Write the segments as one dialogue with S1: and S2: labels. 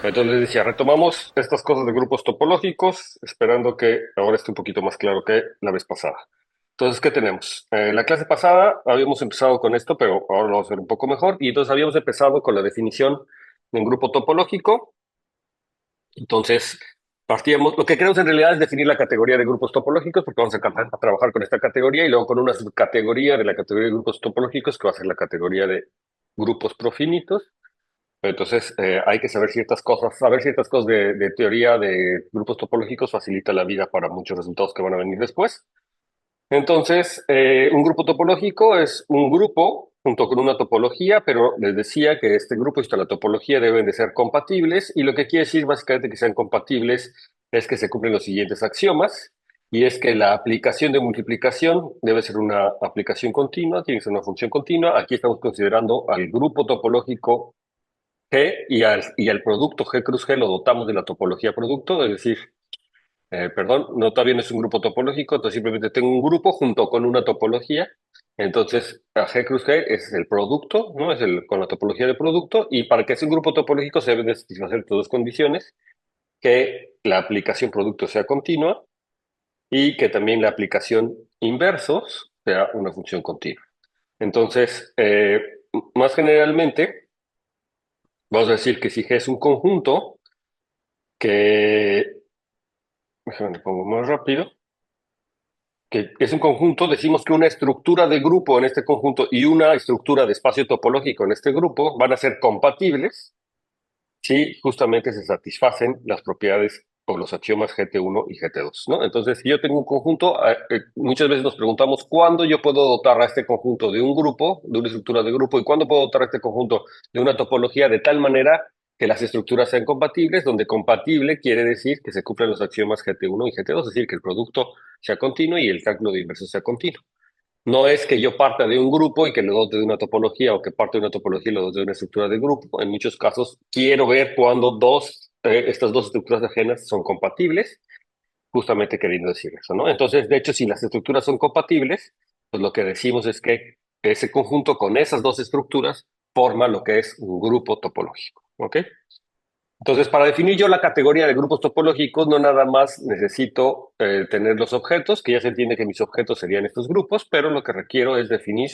S1: Entonces les decía, retomamos estas cosas de grupos topológicos, esperando que ahora esté un poquito más claro que la vez pasada. Entonces, ¿qué tenemos? La clase pasada habíamos empezado con esto, pero ahora lo vamos a ver un poco mejor. Y entonces habíamos empezado con la definición de un grupo topológico. Entonces, partíamos, lo que queremos en realidad es definir la categoría de grupos topológicos, porque vamos a trabajar con esta categoría y luego con una subcategoría de la categoría de grupos topológicos, que va a ser la categoría de grupos profinitos. Entonces, hay que saber ciertas cosas de teoría de grupos topológicos facilita la vida para muchos resultados que van a venir después. Entonces, un grupo topológico es un grupo junto con una topología, pero les decía que este grupo y la topología deben de ser compatibles, y lo que quiere decir básicamente que sean compatibles es que se cumplen los siguientes axiomas, y es que la aplicación de multiplicación debe ser una aplicación continua, tiene que ser una función continua. Aquí estamos considerando al grupo topológico G y al producto G cruz G lo dotamos de la topología producto, es decir, perdón, no, todavía no es un grupo topológico, entonces simplemente tengo un grupo junto con una topología. Entonces, a G cruz G es el producto, ¿no? Con la topología de producto, y para que sea un grupo topológico se deben de satisfacer dos condiciones: que la aplicación producto sea continua y que también la aplicación inversos sea una función continua. Entonces, más generalmente, vamos a decir que si G es un conjunto, que, déjame le pongo más rápido, que es un conjunto, decimos que una estructura de grupo en este conjunto y una estructura de espacio topológico en este grupo van a ser compatibles si justamente se satisfacen las propiedades o los axiomas GT1 y GT2, ¿no? Entonces, si yo tengo un conjunto, muchas veces nos preguntamos cuándo yo puedo dotar a este conjunto de un grupo, de una estructura de grupo, y cuándo puedo dotar a este conjunto de una topología de tal manera que las estructuras sean compatibles, donde compatible quiere decir que se cumplen los axiomas GT1 y GT2, es decir, que el producto sea continuo y el cálculo de inversos sea continuo. No es que yo parta de un grupo y que lo dote de una topología, o que parte de una topología y lo dote de una estructura de grupo. En muchos casos quiero ver cuándo estas dos estructuras ajenas son compatibles, justamente queriendo decir eso, ¿no? Entonces, de hecho, si las estructuras son compatibles, pues lo que decimos es que ese conjunto con esas dos estructuras forma lo que es un grupo topológico, ¿ok? Entonces, para definir yo la categoría de grupos topológicos, no nada más necesito tener los objetos, que ya se entiende que mis objetos serían estos grupos, pero lo que requiero es definir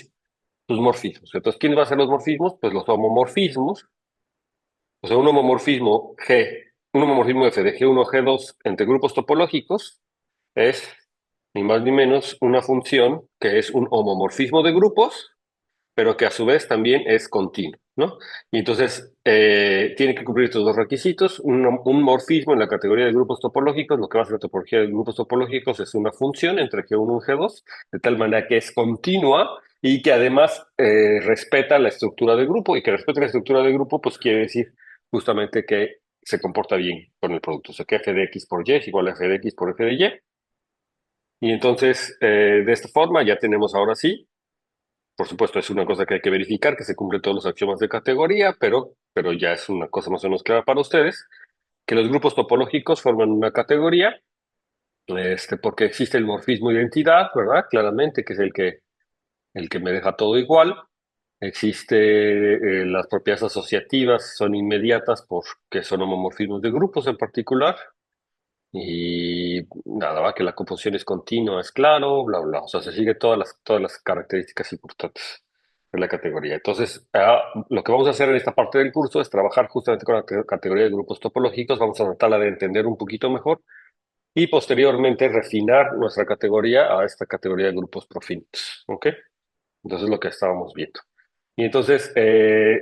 S1: sus morfismos. Entonces, ¿quiénes van a ser los morfismos? Pues los homomorfismos. O sea, un homomorfismo F de G1, G2 entre grupos topológicos es ni más ni menos una función que es un homomorfismo de grupos, pero que a su vez también es continuo, ¿no? Y entonces tiene que cumplir estos dos requisitos. Un morfismo en la categoría de grupos topológicos, lo que va a ser la topología de grupos topológicos es una función entre G1 y G2, de tal manera que es continua y que además respeta la estructura de grupo, y que respeta la estructura de grupo, pues quiere decir justamente que se comporta bien con el producto, o sea que f de x por y es igual a f de x por f de y. Y entonces, de esta forma ya tenemos ahora sí, por supuesto, es una cosa que hay que verificar, que se cumplen todos los axiomas de categoría, pero ya es una cosa más o menos clara para ustedes, que los grupos topológicos forman una categoría, porque existe el morfismo identidad, ¿verdad? Claramente, que es el que me deja todo igual. Existe las propiedades asociativas, son inmediatas porque son homomorfismos de grupos en particular. Y nada, va, que la composición es continua, es claro, bla, bla. O sea, se sigue todas las características importantes de la categoría. Entonces, lo que vamos a hacer en esta parte del curso es trabajar justamente con la categoría de grupos topológicos. Vamos a tratarla de entender un poquito mejor y posteriormente refinar nuestra categoría a esta categoría de grupos profinitos. ¿Ok? Entonces, lo que estábamos viendo. Y entonces,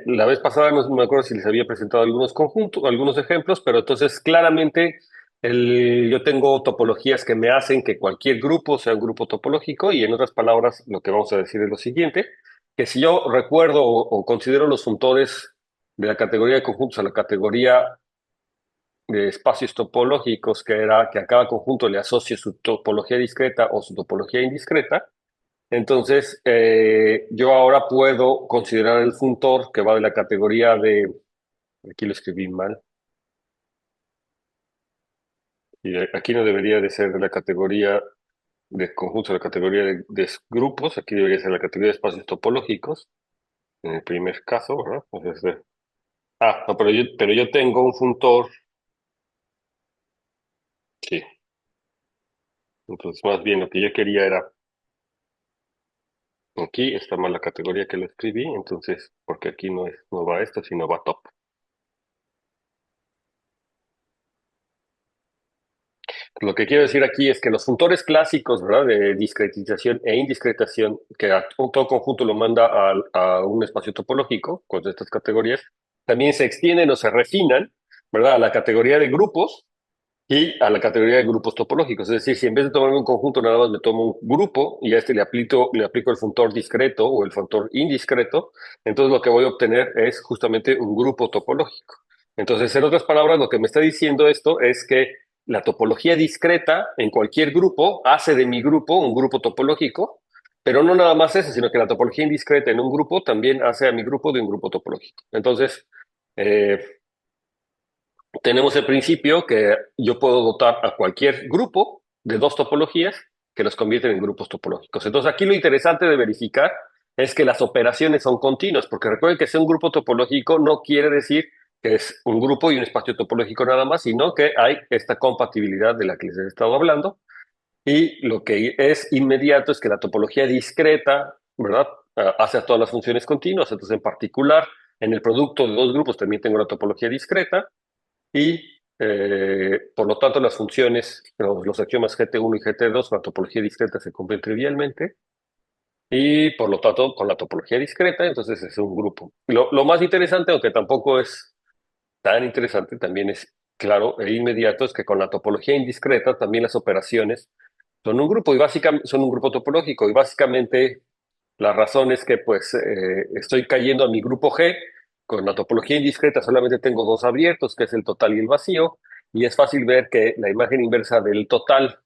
S1: la vez pasada no me acuerdo si les había presentado algunos conjuntos, algunos ejemplos, pero entonces claramente yo tengo topologías que me hacen que cualquier grupo sea un grupo topológico, y en otras palabras, lo que vamos a decir es lo siguiente: que si yo recuerdo o considero los funtores de la categoría de conjuntos a la categoría de espacios topológicos, que era que a cada conjunto le asocio su topología discreta o su topología indiscreta, entonces, yo ahora puedo considerar el funtor que va de la categoría de, aquí lo escribí mal, y aquí no debería de ser de la categoría de conjuntos, la categoría de grupos, aquí debería ser la categoría de espacios topológicos, en el primer caso, ¿verdad? Entonces, No, pero yo tengo un funtor, sí. Entonces, más bien lo que yo quería era, aquí está mal la categoría que lo escribí, entonces, porque aquí no va esto, sino va top. Lo que quiero decir aquí es que los funtores clásicos, ¿verdad? De discretización e indiscretación, que todo conjunto lo manda a un espacio topológico con estas categorías, también se extienden o se refinan, ¿verdad? A la categoría de grupos y a la categoría de grupos topológicos. Es decir, si en vez de tomarme un conjunto, nada más me tomo un grupo y a este le aplico el funtor discreto o el funtor indiscreto, entonces lo que voy a obtener es justamente un grupo topológico. Entonces, en otras palabras, lo que me está diciendo esto es que la topología discreta en cualquier grupo hace de mi grupo un grupo topológico, pero no nada más eso, sino que la topología indiscreta en un grupo también hace a mi grupo de un grupo topológico. Entonces, eh, tenemos el principio que yo puedo dotar a cualquier grupo de dos topologías que los convierten en grupos topológicos. Entonces, aquí lo interesante de verificar es que las operaciones son continuas, porque recuerden que ser un grupo topológico no quiere decir que es un grupo y un espacio topológico nada más, sino que hay esta compatibilidad de la que les he estado hablando. Y lo que es inmediato es que la topología discreta, ¿verdad? Hace a todas las funciones continuas. Entonces, en particular, en el producto de dos grupos también tengo una topología discreta y por lo tanto las funciones, los axiomas GT1 y GT2 con la topología discreta se cumplen trivialmente y por lo tanto con la topología discreta entonces es un grupo. Lo más interesante, aunque tampoco es tan interesante, también es claro e inmediato, es que con la topología indiscreta también las operaciones son un grupo y básicamente son un grupo topológico y básicamente la razón es que pues estoy cayendo a mi grupo G. Con la topología indiscreta solamente tengo dos abiertos, que es el total y el vacío, y es fácil ver que la imagen inversa del total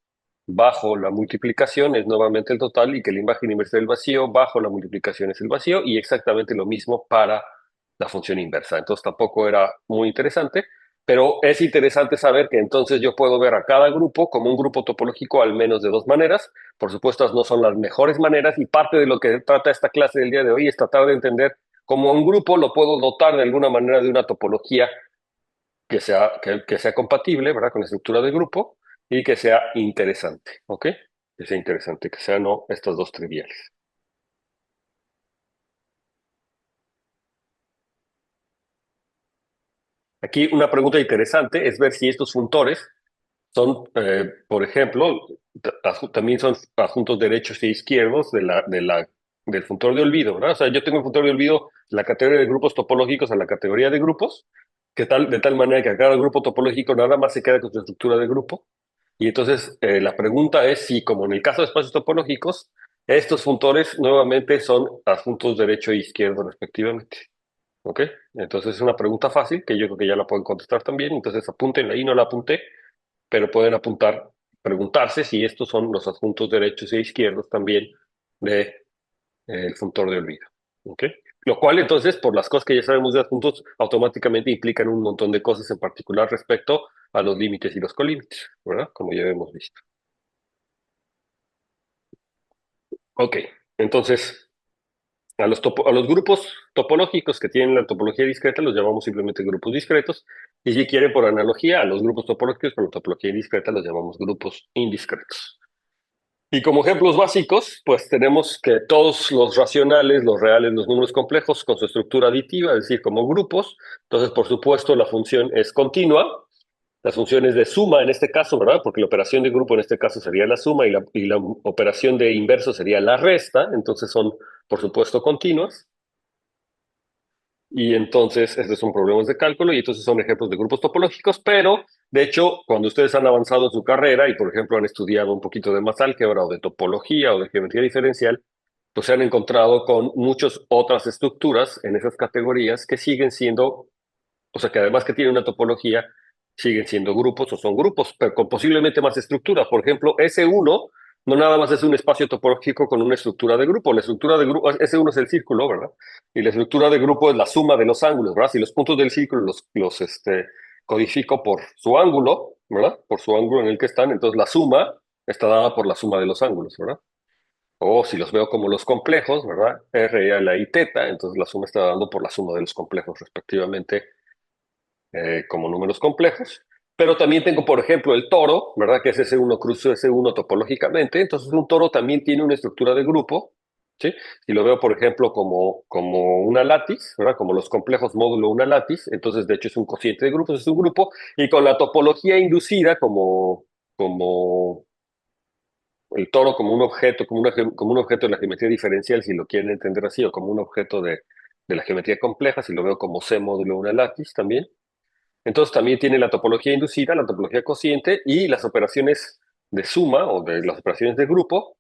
S1: bajo la multiplicación es nuevamente el total y que la imagen inversa del vacío bajo la multiplicación es el vacío y exactamente lo mismo para la función inversa. Entonces tampoco era muy interesante, pero es interesante saber que entonces yo puedo ver a cada grupo como un grupo topológico al menos de dos maneras. Por supuesto, no son las mejores maneras y parte de lo que trata esta clase del día de hoy es tratar de entender cómo un grupo lo puedo dotar de alguna manera de una topología que sea compatible, ¿verdad? Con la estructura del grupo y que sea interesante, ¿ok? Que sea interesante, que sean no estas dos triviales. Aquí una pregunta interesante es ver si estos funtores son, por ejemplo, también son adjuntos derechos e izquierdos del funtor de olvido, ¿verdad? O sea, yo tengo el funtor de olvido, la categoría de grupos topológicos a la categoría de grupos, de tal manera que a cada grupo topológico nada más se queda con su estructura de grupo. Y entonces la pregunta es si, como en el caso de espacios topológicos, estos funtores nuevamente son adjuntos derecho e izquierdo respectivamente. ¿Ok? Entonces es una pregunta fácil que yo creo que ya la pueden contestar también. Entonces apúntenla ahí, no la apunté, pero pueden preguntarse si estos son los adjuntos derechos e izquierdos también de, el funtor de olvido. ¿Ok? Lo cual entonces, por las cosas que ya sabemos de adjuntos, automáticamente implican un montón de cosas en particular respecto a los límites y los colímites, ¿verdad? Como ya hemos visto. Ok, entonces a los grupos topológicos que tienen la topología discreta los llamamos simplemente grupos discretos. Y si quieren, por analogía, a los grupos topológicos con la topología discreta los llamamos grupos indiscretos. Y como ejemplos básicos, pues tenemos que todos los racionales, los reales, los números complejos con su estructura aditiva, es decir, como grupos. Entonces, por supuesto, la función es continua. Las funciones de suma en este caso, ¿verdad? Porque la operación de grupo en este caso sería la suma y la operación de inverso sería la resta. Entonces son, por supuesto, continuas. Y entonces, estos son problemas de cálculo y entonces son ejemplos de grupos topológicos, pero de hecho, cuando ustedes han avanzado en su carrera y, por ejemplo, han estudiado un poquito de más álgebra o de topología o de geometría diferencial, pues se han encontrado con muchas otras estructuras en esas categorías que siguen siendo, o sea, que además que tienen una topología, siguen siendo grupos o son grupos, pero con posiblemente más estructura. Por ejemplo, S1 no nada más es un espacio topológico con una estructura de grupo. La estructura de grupo, S1 es el círculo, ¿verdad? Y la estructura de grupo es la suma de los ángulos, ¿verdad? Si los puntos del círculo los codifico por su ángulo, ¿verdad? Por su ángulo en el que están, entonces la suma está dada por la suma de los ángulos, ¿verdad? O si los veo como los complejos, ¿verdad? R a la I teta, entonces la suma está dando por la suma de los complejos respectivamente como números complejos. Pero también tengo, por ejemplo, el toro, ¿verdad? Que es S1 cruz S1 topológicamente. Entonces, un toro también tiene una estructura de grupo, ¿sí? Si lo veo, por ejemplo, como una látiz, ¿verdad? Como los complejos módulo una látiz, entonces, de hecho, es un cociente de grupos, es un grupo. Y con la topología inducida, como el toro como un objeto, como un objeto de la geometría diferencial, si lo quieren entender así, o como un objeto de la geometría compleja, si lo veo como C módulo una látiz también. Entonces también tiene la topología inducida, la topología cociente y las operaciones de suma o de las operaciones de grupo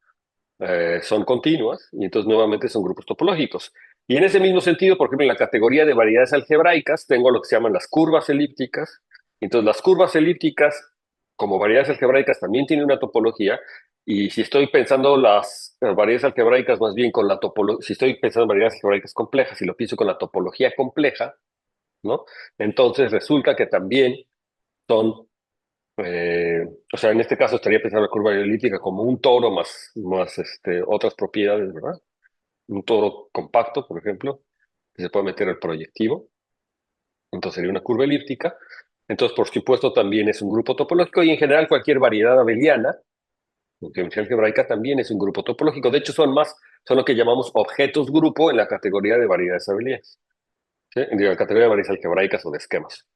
S1: son continuas y entonces nuevamente son grupos topológicos. Y en ese mismo sentido, por ejemplo, en la categoría de variedades algebraicas tengo lo que se llaman las curvas elípticas. Entonces las curvas elípticas, como variedades algebraicas, también tienen una topología. Y si estoy pensando las variedades algebraicas más bien con la topología, si estoy pensando en variedades algebraicas complejas y lo pienso con la topología compleja, ¿no? Entonces resulta que también son, o sea, en este caso estaría pensando la curva elíptica como un toro más otras propiedades, ¿verdad? Un toro compacto, por ejemplo, que se puede meter al proyectivo. Entonces sería una curva elíptica. Entonces, por supuesto, también es un grupo topológico y en general cualquier variedad abeliana, en geometría algebraica, también es un grupo topológico. De hecho, son lo que llamamos objetos grupo en la categoría de variedades abelianas, ¿sí? En la categoría de variedades algebraicas o de esquemas.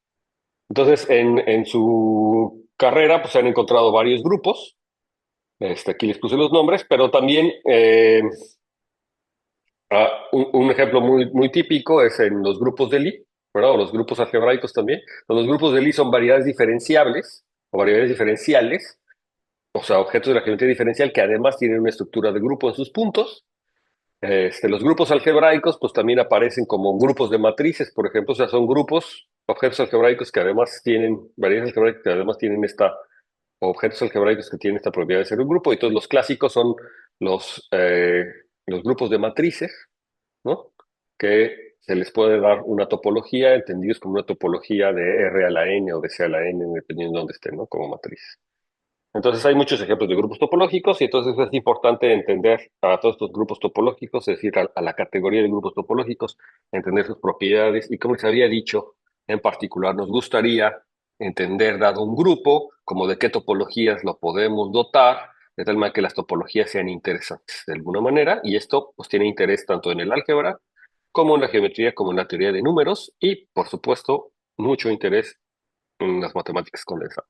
S1: Entonces, en su carrera, pues se han encontrado varios grupos. Aquí les puse los nombres, pero también un ejemplo muy típico es en los grupos de Lie, ¿verdad? O los grupos algebraicos también. Los grupos de Lie son variedades diferenciables o variedades diferenciales, o sea, objetos de la geometría diferencial que además tienen una estructura de grupo en sus puntos. Los grupos algebraicos, pues también aparecen como grupos de matrices, por ejemplo, o sea, son grupos, objetos algebraicos que además tienen, variedades algebraicas que además tienen objetos algebraicos que tienen esta propiedad de ser un grupo, y todos los clásicos son los, eh, los grupos de matrices, ¿no? Que se les puede dar una topología, entendidos como una topología de R a la N o de C a la N, dependiendo de dónde estén, ¿no? Como matriz. Entonces hay muchos ejemplos de grupos topológicos y entonces es importante entender a todos estos grupos topológicos, es decir, a la categoría de grupos topológicos, entender sus propiedades y como les había dicho, en particular nos gustaría entender, dado un grupo, como de qué topologías lo podemos dotar, de tal manera que las topologías sean interesantes de alguna manera y esto pues tiene interés tanto en el álgebra como en la geometría, como en la teoría de números y por supuesto mucho interés en las matemáticas condensadas.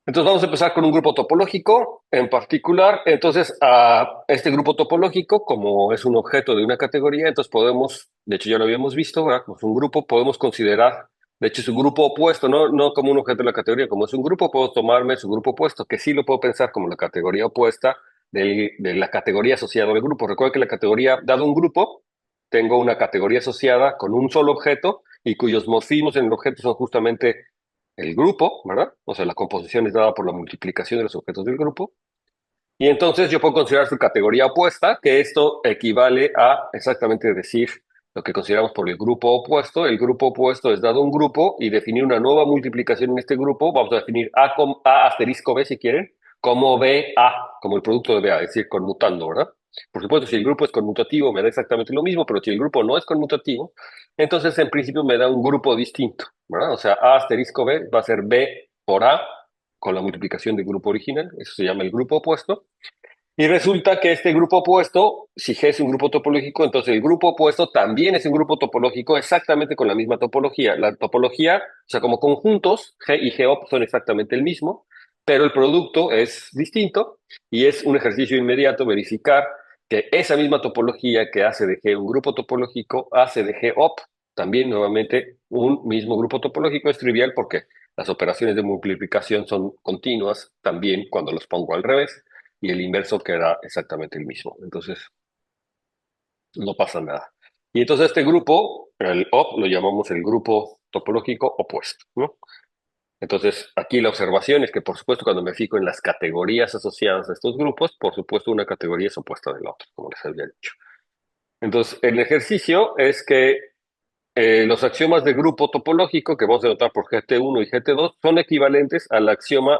S1: Entonces vamos a empezar con un grupo topológico en particular. Entonces, a este grupo topológico, como es un objeto de una categoría, entonces podemos, de hecho ya lo habíamos visto, ¿verdad? Como es un grupo, podemos considerar, de hecho es un grupo opuesto, no como un objeto de la categoría, como es un grupo, puedo tomarme su grupo opuesto, que sí lo puedo pensar como la categoría opuesta de la categoría asociada al grupo. Recuerda que la categoría, dado un grupo, tengo una categoría asociada con un solo objeto y cuyos morfismos en el objeto son justamente el grupo, ¿verdad? O sea, la composición es dada por la multiplicación de los objetos del grupo. Y entonces yo puedo considerar su categoría opuesta, que esto equivale a exactamente decir lo que consideramos por el grupo opuesto. El grupo opuesto es dado un grupo y definir una nueva multiplicación en este grupo. Vamos a definir A asterisco B si quieren, como BA, como el producto de BA, es decir, conmutando, ¿verdad? Por supuesto, si el grupo es conmutativo me da exactamente lo mismo, pero si el grupo no es conmutativo, entonces en principio me da un grupo distinto, ¿verdad? O sea, A asterisco B va a ser B por A con la multiplicación del grupo original, eso se llama el grupo opuesto. Y resulta que este grupo opuesto, si G es un grupo topológico, entonces el grupo opuesto también es un grupo topológico exactamente con la misma topología. La topología, o sea, como conjuntos, G y GOP son exactamente el mismo, pero el producto es distinto y es un ejercicio inmediato verificar que esa misma topología que hace de G un grupo topológico hace de GOP también nuevamente un mismo grupo topológico. Es trivial porque las operaciones de multiplicación son continuas también cuando los pongo al revés y el inverso queda exactamente el mismo. Entonces, no pasa nada. Y entonces este grupo, el OP, lo llamamos el grupo topológico opuesto, ¿no? Entonces, aquí la observación es que, por supuesto, cuando me fijo en las categorías asociadas a estos grupos, por supuesto, una categoría es opuesta de la otra, como les había dicho. Entonces, el ejercicio es que los axiomas de grupo topológico, que vamos a notar por GT1 y GT2, son equivalentes al axioma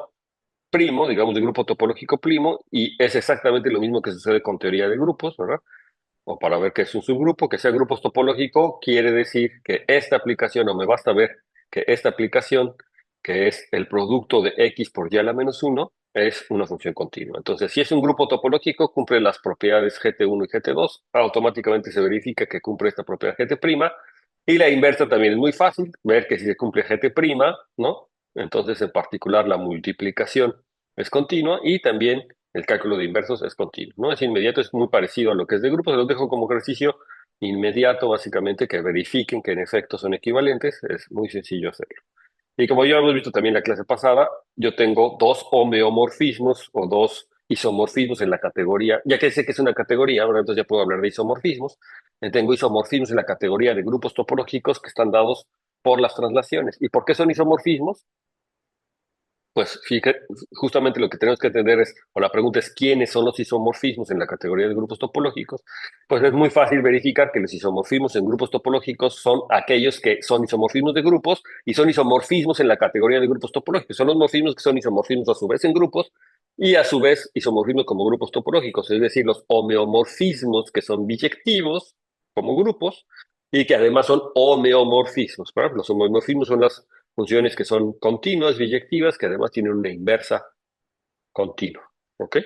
S1: primo, digamos, de grupo topológico primo, y es exactamente lo mismo que sucede con teoría de grupos, ¿verdad? O para ver qué es un subgrupo, que sea grupo topológico, quiere decir que esta aplicación no me basta ver que esta aplicación, que es el producto de X por Y a la menos uno, es una función continua. Entonces, si es un grupo topológico, cumple las propiedades GT1 y GT2, automáticamente se verifica que cumple esta propiedad GT', y la inversa también es muy fácil, ver que si se cumple GT', ¿no? Entonces, en particular, la multiplicación es continua y también el cálculo de inversos es continuo, ¿no? Es inmediato, es muy parecido a lo que es de grupos, se los dejo como ejercicio inmediato, básicamente, que verifiquen que en efecto son equivalentes, es muy sencillo hacerlo. Y como ya hemos visto también en la clase pasada, yo tengo dos homeomorfismos o dos isomorfismos en la categoría, ya que sé que es una categoría, ahora entonces ya puedo hablar de isomorfismos. Tengo isomorfismos en la categoría de grupos topológicos que están dados por las translaciones. ¿Y por qué son isomorfismos? Pues fíjate, justamente lo que tenemos que entender es, o la pregunta es, ¿quiénes son los isomorfismos en la categoría de grupos topológicos? Pues es muy fácil verificar que los isomorfismos en grupos topológicos son aquellos que son isomorfismos de grupos y son isomorfismos en la categoría de grupos topológicos. Son los morfismos que son isomorfismos a su vez en grupos y a su vez isomorfismos como grupos topológicos, es decir, los homeomorfismos que son biyectivos como grupos y que además son homeomorfismos. ¿Verdad? Los homeomorfismos son las funciones que son continuas, biyectivas, que además tienen una inversa continua. ¿Ok?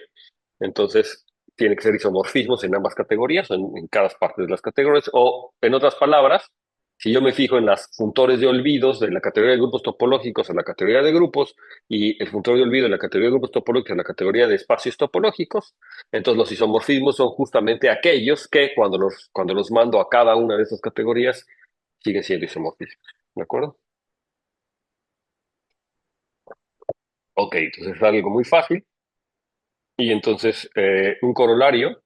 S1: Entonces, tiene que ser isomorfismos en ambas categorías, en cada parte de las categorías, o en otras palabras, si yo me fijo en las funtores de olvidos de la categoría de grupos topológicos en la categoría de grupos y el funtor de olvido en la categoría de grupos topológicos en la categoría de espacios topológicos, entonces los isomorfismos son justamente aquellos que cuando los mando a cada una de esas categorías siguen siendo isomorfismos. ¿De acuerdo? Ok, entonces es algo muy fácil. Y entonces, un corolario.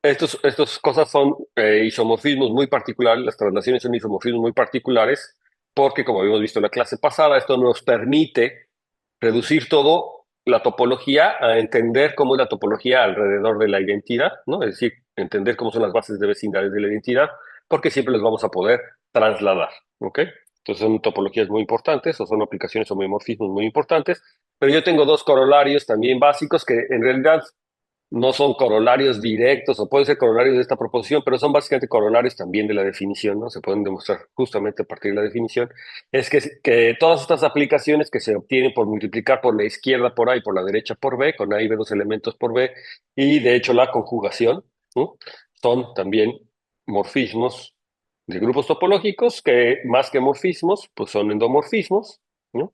S1: Estos cosas son isomorfismos muy particulares, las translaciones son isomorfismos muy particulares, porque como habíamos visto en la clase pasada, esto nos permite reducir todo la topología a entender cómo es la topología alrededor de la identidad, ¿no? Es decir, entender cómo son las bases de vecindades de la identidad, porque siempre los vamos a poder trasladar, ¿ok? Entonces son topologías muy importantes, o son aplicaciones homomorfismos muy importantes, pero yo tengo dos corolarios también básicos que en realidad no son corolarios directos, o pueden ser corolarios de esta proposición, pero son básicamente corolarios también de la definición, ¿no? Se pueden demostrar justamente a partir de la definición. Es que todas estas aplicaciones que se obtienen por multiplicar por la izquierda por A y por la derecha por B, con A y B dos elementos por B, y de hecho la conjugación, ¿no? Son también morfismos de grupos topológicos que más que morfismos, pues son endomorfismos, ¿no?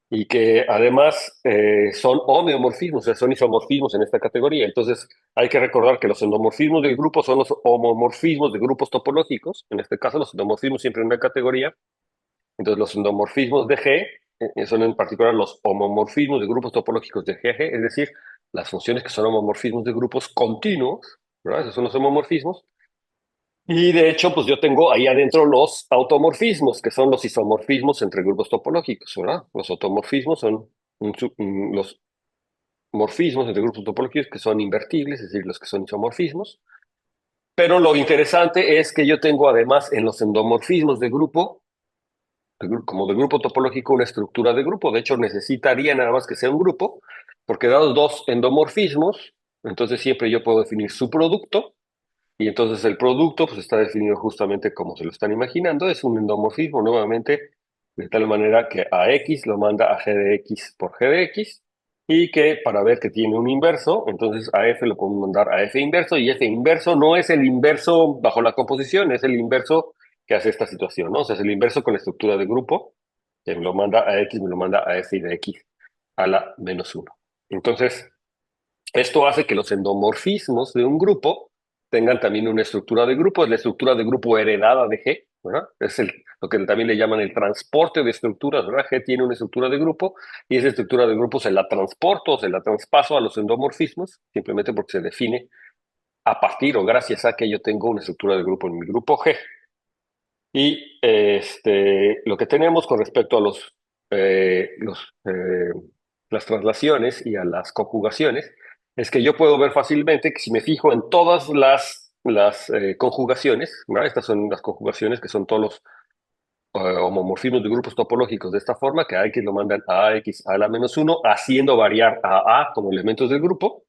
S1: Y que además son homeomorfismos, o sea, son isomorfismos en esta categoría. Entonces, hay que recordar que los endomorfismos del grupo son los homomorfismos de grupos topológicos, en este caso los endomorfismos siempre en una categoría. Entonces, los endomorfismos de G son en particular los homomorfismos de grupos topológicos de GG, es decir, las funciones que son homomorfismos de grupos continuos, ¿verdad? Esos son los homomorfismos. Y de hecho, pues yo tengo ahí adentro los automorfismos, que son los isomorfismos entre grupos topológicos, ¿verdad? Los automorfismos son los morfismos entre grupos topológicos que son invertibles, es decir, los que son isomorfismos. Pero lo interesante es que yo tengo además en los endomorfismos de grupo, como de grupo topológico, una estructura de grupo. De hecho, necesitaría nada más que sea un grupo, porque dados dos endomorfismos, entonces siempre yo puedo definir su producto. Y entonces el producto pues está definido justamente como se lo están imaginando, es un endomorfismo nuevamente, de tal manera que a X lo manda a G de X por G de X, y que para ver que tiene un inverso, entonces a F lo podemos mandar a F inverso, y F inverso no es el inverso bajo la composición, es el inverso que hace esta situación, ¿no? O sea, es el inverso con la estructura de grupo, que me lo manda a X, me lo manda a F de X a la menos uno. Entonces, esto hace que los endomorfismos de un grupo tengan también una estructura de grupo, es la estructura de grupo heredada de G, ¿verdad? Es lo que también le llaman el transporte de estructuras, ¿verdad? G tiene una estructura de grupo y esa estructura de grupo se la transporto, se la traspaso a los endomorfismos, simplemente porque se define a partir o gracias a que yo tengo una estructura de grupo en mi grupo G. Y lo que tenemos con respecto a las traslaciones y a las conjugaciones es que yo puedo ver fácilmente que si me fijo en todas las conjugaciones, ¿verdad? Estas son las conjugaciones que son todos los homomorfismos de grupos topológicos de esta forma, que a X lo mandan a X a la menos uno, haciendo variar a A como elementos del grupo.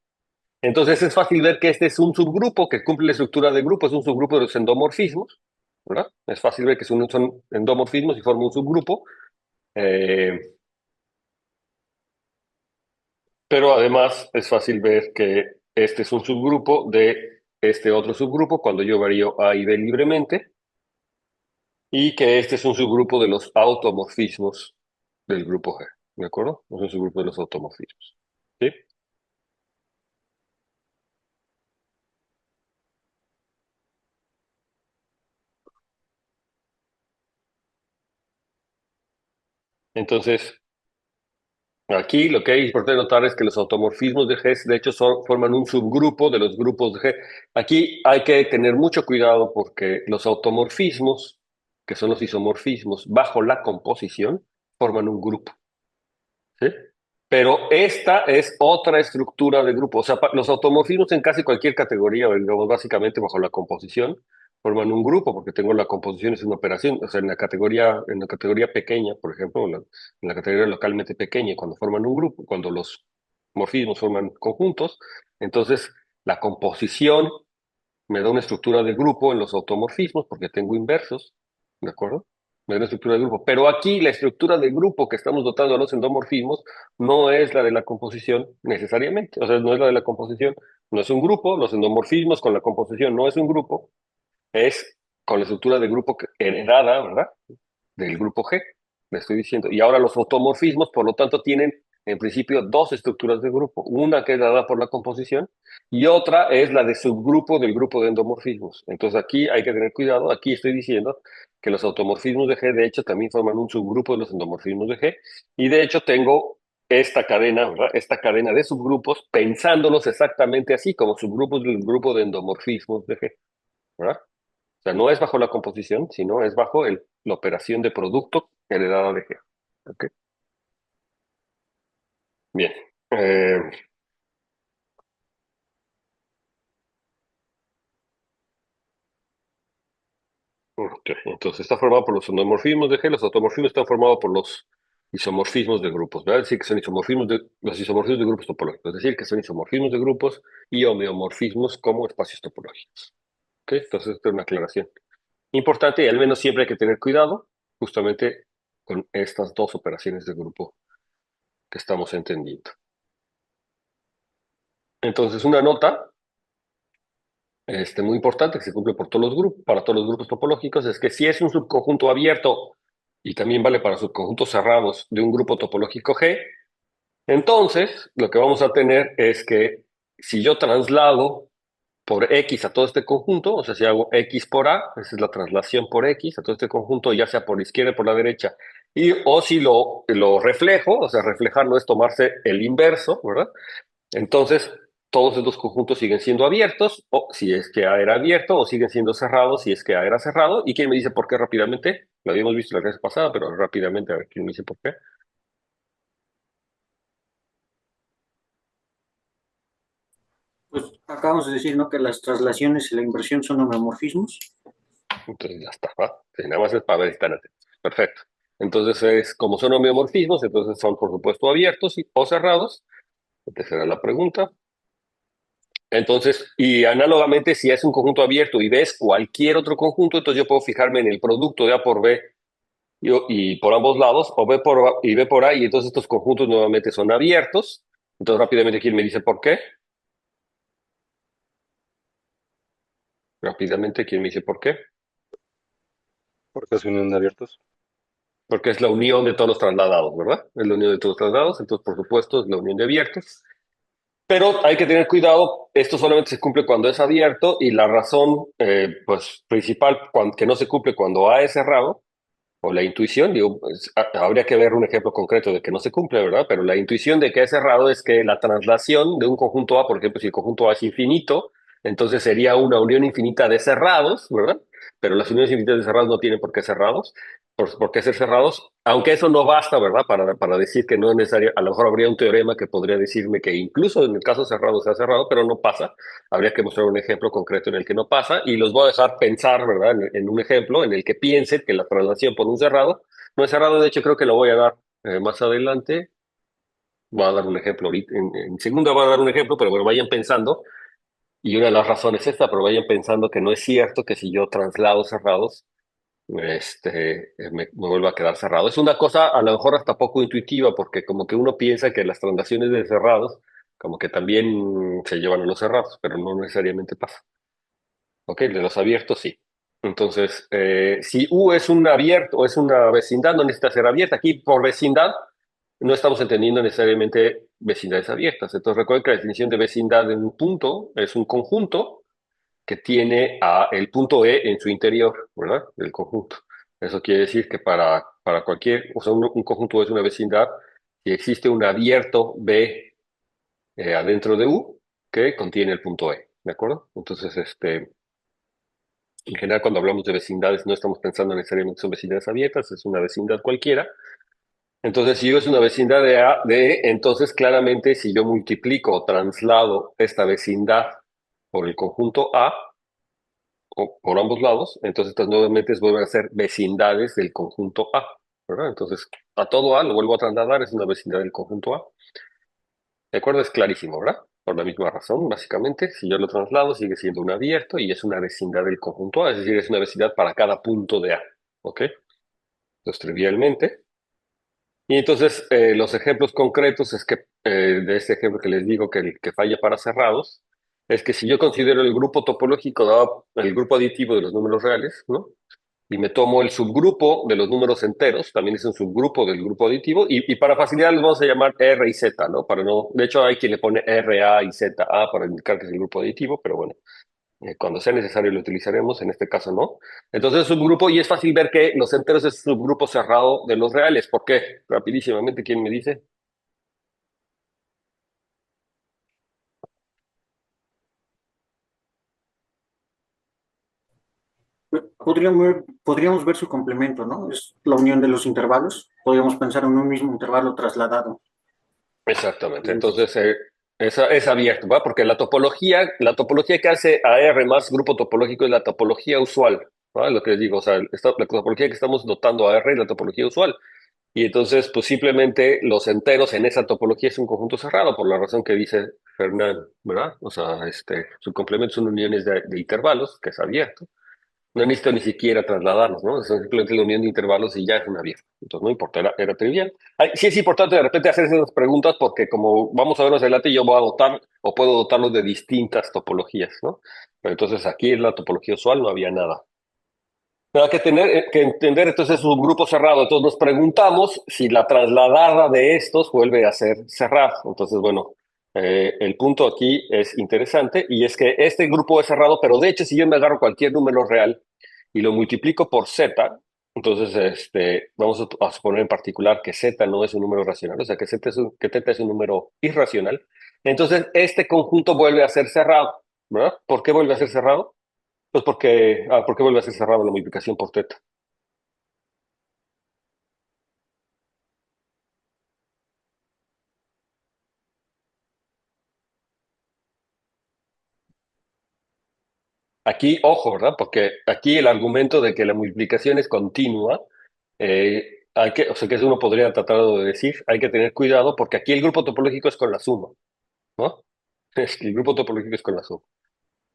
S1: Entonces es fácil ver que este es un subgrupo que cumple la estructura de grupo, es un subgrupo de los endomorfismos. ¿verdad? Es fácil ver que son endomorfismos y forman un subgrupo, eh, pero además es fácil ver que este es un subgrupo de este otro subgrupo cuando yo varío A y B libremente, y que este es un subgrupo de los automorfismos del grupo G, ¿de acuerdo? Es un subgrupo de los automorfismos, ¿sí? Entonces, aquí lo que es importante notar es que los automorfismos de G, de hecho, forman un subgrupo de los grupos de G. Aquí hay que tener mucho cuidado porque los automorfismos, que son los isomorfismos, bajo la composición, forman un grupo, ¿sí? Pero esta es otra estructura de grupo. O sea, los automorfismos en casi cualquier categoría, digamos, básicamente bajo la composición, forman un grupo, porque tengo la composición es una operación. O sea, en la categoría pequeña, por ejemplo, en la categoría localmente pequeña, cuando forman un grupo, cuando los morfismos forman conjuntos, entonces la composición me da una estructura de grupo en los automorfismos porque tengo inversos, ¿de acuerdo? Me da una estructura de grupo. Pero aquí la estructura de grupo que estamos dotando a los endomorfismos no es la de la composición necesariamente. O sea, no es la de la composición, no es un grupo. Los endomorfismos con la composición no es un grupo, es con la estructura de grupo heredada, ¿verdad? Del grupo G, le estoy diciendo. Y ahora los automorfismos, por lo tanto, tienen en principio dos estructuras de grupo. Una que es dada por la composición y otra es la de subgrupo del grupo de endomorfismos. Entonces aquí hay que tener cuidado. Aquí estoy diciendo que los automorfismos de G, de hecho, también forman un subgrupo de los endomorfismos de G. Y de hecho tengo esta cadena, ¿verdad? Esta cadena de subgrupos, pensándolos exactamente así, como subgrupos del grupo de endomorfismos de G, ¿verdad? O sea, no es bajo la composición, sino es bajo la operación de producto heredada de G. ¿Ok? Bien. Eh, ok. Entonces está formado por los endomorfismos de G. Los automorfismos están formados por los isomorfismos de grupos. ¿Verdad? Es decir, que son los isomorfismos de grupos topológicos. Es decir, que son isomorfismos de grupos y homeomorfismos como espacios topológicos. ¿Ok? Entonces, esta es una aclaración importante y al menos siempre hay que tener cuidado justamente con estas dos operaciones de grupo que estamos entendiendo. Entonces, una nota muy importante que se cumple por todos los grupos, para todos los grupos topológicos, es que si es un subconjunto abierto y también vale para subconjuntos cerrados de un grupo topológico G, entonces lo que vamos a tener es que si yo traslado por X a todo este conjunto, o sea, si hago X por A, esa es la traslación por X a todo este conjunto, ya sea por la izquierda o por la derecha, o si lo reflejo, o sea, reflejarlo es tomarse el inverso, ¿verdad? Entonces, todos estos conjuntos siguen siendo abiertos, o si es que A era abierto, o siguen siendo cerrados si es que A era cerrado. ¿Y quién me dice por qué rápidamente? Lo habíamos visto la clase pasada, pero rápidamente, a ver quién me dice por qué.
S2: Pues acabamos de decir, ¿no? Que las traslaciones y la inversión son homeomorfismos.
S1: Entonces ya está, ¿va? Sí, nada más es para ver si están atentos. Perfecto. Entonces, como son homeomorfismos, entonces son, por supuesto, abiertos o cerrados. Esta será la pregunta. Entonces, y análogamente, si es un conjunto abierto y ves cualquier otro conjunto, entonces yo puedo fijarme en el producto de A por B y por ambos lados, o B por A y B por A, y entonces estos conjuntos nuevamente son abiertos. Entonces rápidamente, ¿quién me dice por qué? Rápidamente, ¿quién me dice por qué?
S3: Porque se unen abiertos.
S1: Porque es la unión de todos los trasladados, ¿verdad? Es la unión de todos los trasladados, entonces por supuesto es la unión de abiertos. Pero hay que tener cuidado, esto solamente se cumple cuando es abierto y la razón pues, principal que no se cumple cuando A es cerrado, o la intuición, digo, pues, habría que ver un ejemplo concreto de que no se cumple, ¿verdad? Pero la intuición de que es cerrado es que la traslación de un conjunto A, por ejemplo, si el conjunto A es infinito, entonces sería una unión infinita de cerrados, ¿verdad? Pero las uniones infinitas de cerrados no tienen por qué cerrados, por qué ser cerrados, aunque eso no basta, ¿verdad? Para decir que no es necesario, a lo mejor habría un teorema que podría decirme que incluso en el caso cerrado sea cerrado, pero no pasa. Habría que mostrar un ejemplo concreto en el que no pasa y los voy a dejar pensar, ¿verdad? En un ejemplo en el que piensen que la traslación por un cerrado no es cerrado. De hecho, creo que lo voy a dar más adelante. Voy a dar un ejemplo ahorita. En segunda voy a dar un ejemplo, pero bueno, vayan pensando. Y una de las razones es esta, pero vayan pensando que no es cierto que si yo traslado cerrados, me vuelva a quedar cerrado. Es una cosa a lo mejor hasta poco intuitiva, porque como que uno piensa que las transacciones de cerrados, como que también se llevan a los cerrados, pero no necesariamente pasa. ¿Ok? De los abiertos, sí. Entonces, si U es un abierto o es una vecindad, no necesita ser abierta. Aquí, por vecindad, no estamos entendiendo necesariamente vecindades abiertas. Entonces, recuerden que la definición de vecindad de un punto es un conjunto que tiene el punto E en su interior, ¿verdad? Del conjunto. Eso quiere decir que para cualquier, o sea, un conjunto es una vecindad si existe un abierto B adentro de U que contiene el punto E, ¿de acuerdo? Entonces, en general, cuando hablamos de vecindades, no estamos pensando necesariamente son vecindades abiertas, es una vecindad cualquiera. Entonces, si yo es una vecindad de E, entonces claramente si yo multiplico o traslado esta vecindad por el conjunto A, o por ambos lados, entonces estas nuevamente vuelven a ser vecindades del conjunto A, ¿verdad? Entonces, a todo A lo vuelvo a trasladar, es una vecindad del conjunto A. ¿De acuerdo? Es clarísimo, ¿verdad? Por la misma razón, básicamente, si yo lo traslado, sigue siendo un abierto y es una vecindad del conjunto A, es decir, es una vecindad para cada punto de A, ¿ok? Entonces, trivialmente. Y entonces, los ejemplos concretos es que, de este ejemplo que les digo que falla para cerrados, es que si yo considero el grupo topológico dado el grupo aditivo de los números reales, ¿no? Y me tomo el subgrupo de los números enteros, también es un subgrupo del grupo aditivo, y para facilitar los vamos a llamar R y Z, ¿no? Para no, de hecho hay quien le pone R, A y Z, A para indicar que es el grupo aditivo, pero bueno, cuando sea necesario lo utilizaremos, en este caso no. Entonces es un subgrupo y es fácil ver que los enteros es un subgrupo cerrado de los reales. ¿Por qué? Rapidísimamente, ¿quién me dice?
S2: Podríamos ver su complemento, ¿no? Es la unión de los intervalos. Podríamos pensar en un mismo intervalo trasladado.
S1: Exactamente. Entonces, es abierto, ¿va? Porque la topología que hace a R más grupo topológico es la topología usual, ¿va? Lo que les digo, o sea, la topología que estamos dotando a R es la topología usual. Y entonces, pues simplemente los enteros en esa topología es un conjunto cerrado, por la razón que dice Fernán, ¿verdad? O sea, su complemento son uniones de intervalos, que es abierto. No necesito ni siquiera trasladarnos, ¿no? Es simplemente la unión de intervalos y ya es una abierto. Entonces, no importa, era trivial. Sí es importante de repente hacerse esas preguntas porque como vamos a ver más adelante, yo voy a dotar o puedo dotarlos de distintas topologías, ¿no? Pero entonces aquí en la topología usual no había nada. Nada que tener que entender, entonces es un grupo cerrado. Entonces nos preguntamos si la trasladada de estos vuelve a ser cerrado. Entonces, bueno, el punto aquí es interesante y es que este grupo es cerrado, pero de hecho si yo me agarro cualquier número real y lo multiplico por z, entonces vamos a suponer en particular que z no es un número racional, o sea que que θ es un número irracional. Entonces este conjunto vuelve a ser cerrado, ¿verdad? ¿Por qué vuelve a ser cerrado? Pues ¿por qué vuelve a ser cerrado la multiplicación por θ? Aquí, ojo, ¿verdad? Porque aquí el argumento de que la multiplicación es continua, o sea, que eso uno podría tratar de decir, hay que tener cuidado porque aquí el grupo topológico es con la suma, ¿no? El grupo topológico es con la suma.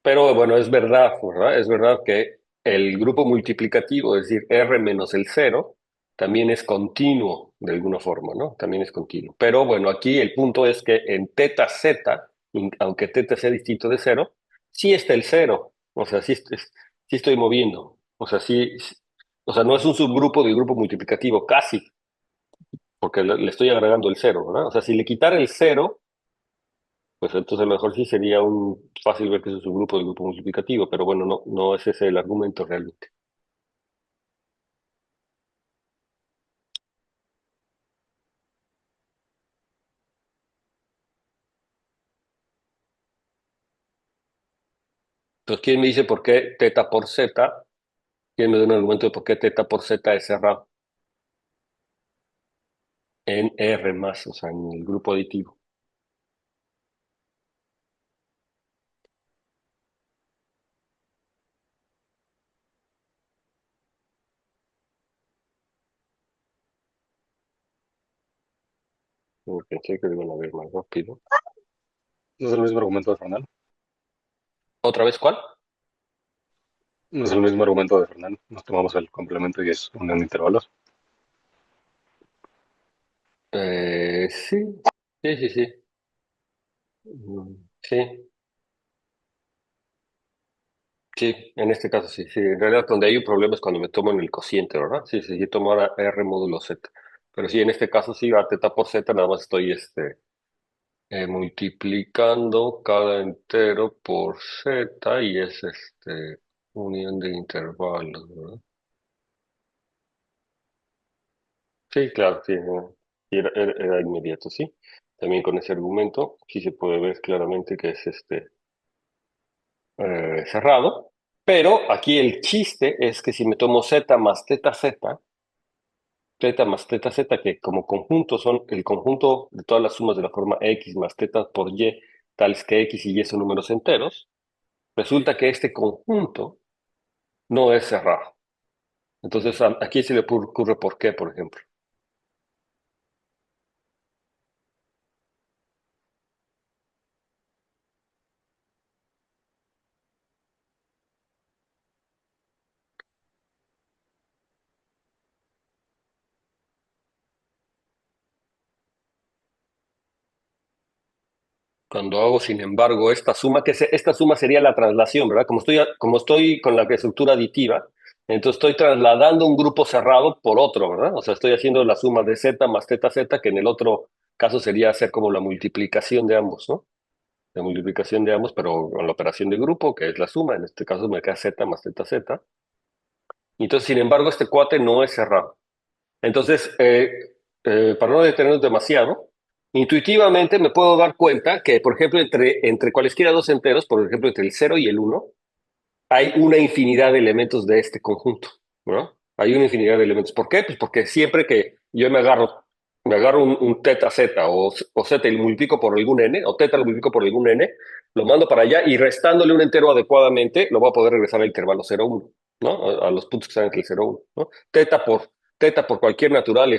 S1: Pero bueno, es verdad, ¿verdad? Es verdad que el grupo multiplicativo, es decir, R menos el cero, también es continuo de alguna forma, ¿no? También es continuo. Pero bueno, aquí el punto es que en teta z, aunque teta sea distinto de cero, sí está el cero. O sea, sí estoy moviendo. O sea, o sea, no es un subgrupo del grupo multiplicativo, casi, porque le estoy agregando el cero, ¿verdad? O sea, si le quitara el cero, pues entonces a lo mejor sí sería un fácil ver que es un grupo del grupo multiplicativo, pero bueno, no es ese el argumento realmente. Entonces, ¿quién me dice por qué teta por z? ¿Quién me da un argumento de por qué teta por z es cerrado en R más, o sea, en el grupo aditivo? Pensé que lo iban a ver más rápido.
S3: ¿No es el mismo argumento de Fernando?
S1: ¿Otra vez cuál?
S3: No es el mismo argumento de Fernando. Nos tomamos el complemento y es unión de intervalos.
S1: Sí, sí, sí, sí. Sí, sí, en este caso sí, sí. En realidad donde hay un problema es cuando me tomo en el cociente, ¿verdad? Sí, sí, yo tomo ahora R módulo Z. Pero sí, en este caso sí, a teta por Z nada más estoy multiplicando cada entero por Z y es unión de intervalos, ¿verdad? Sí, claro, sí, sí, era inmediato, sí. También con ese argumento sí se puede ver claramente que es cerrado, pero aquí el chiste es que si me tomo Z más teta Z, teta más teta Z, que como conjunto son el conjunto de todas las sumas de la forma X más teta por Y, tales que X y Y son números enteros, resulta que este conjunto no es cerrado. Entonces, aquí se le ocurre por qué, por ejemplo. Cuando hago, sin embargo, esta suma, esta suma sería la traslación, ¿verdad? Como estoy con la estructura aditiva, entonces estoy trasladando un grupo cerrado por otro, ¿verdad? O sea, estoy haciendo la suma de Z más teta Z, que en el otro caso sería hacer como la multiplicación de ambos, ¿no? La multiplicación de ambos, pero con la operación de grupo, que es la suma, en este caso me queda Z más teta Z. Y entonces, sin embargo, este cuate no es cerrado. Entonces, para no detenernos demasiado, intuitivamente me puedo dar cuenta que, por ejemplo, entre cualesquiera dos enteros, por ejemplo, entre el 0 y el 1, hay una infinidad de elementos de este conjunto, ¿no? Hay una infinidad de elementos. ¿Por qué? Pues porque siempre que yo me agarro un teta z o z y lo multiplico por algún n, o teta lo multiplico por algún n, lo mando para allá y restándole un entero adecuadamente, lo voy a poder regresar al intervalo 0,1, ¿no? A los puntos que están entre el 0,1, ¿no? Teta por cualquier natural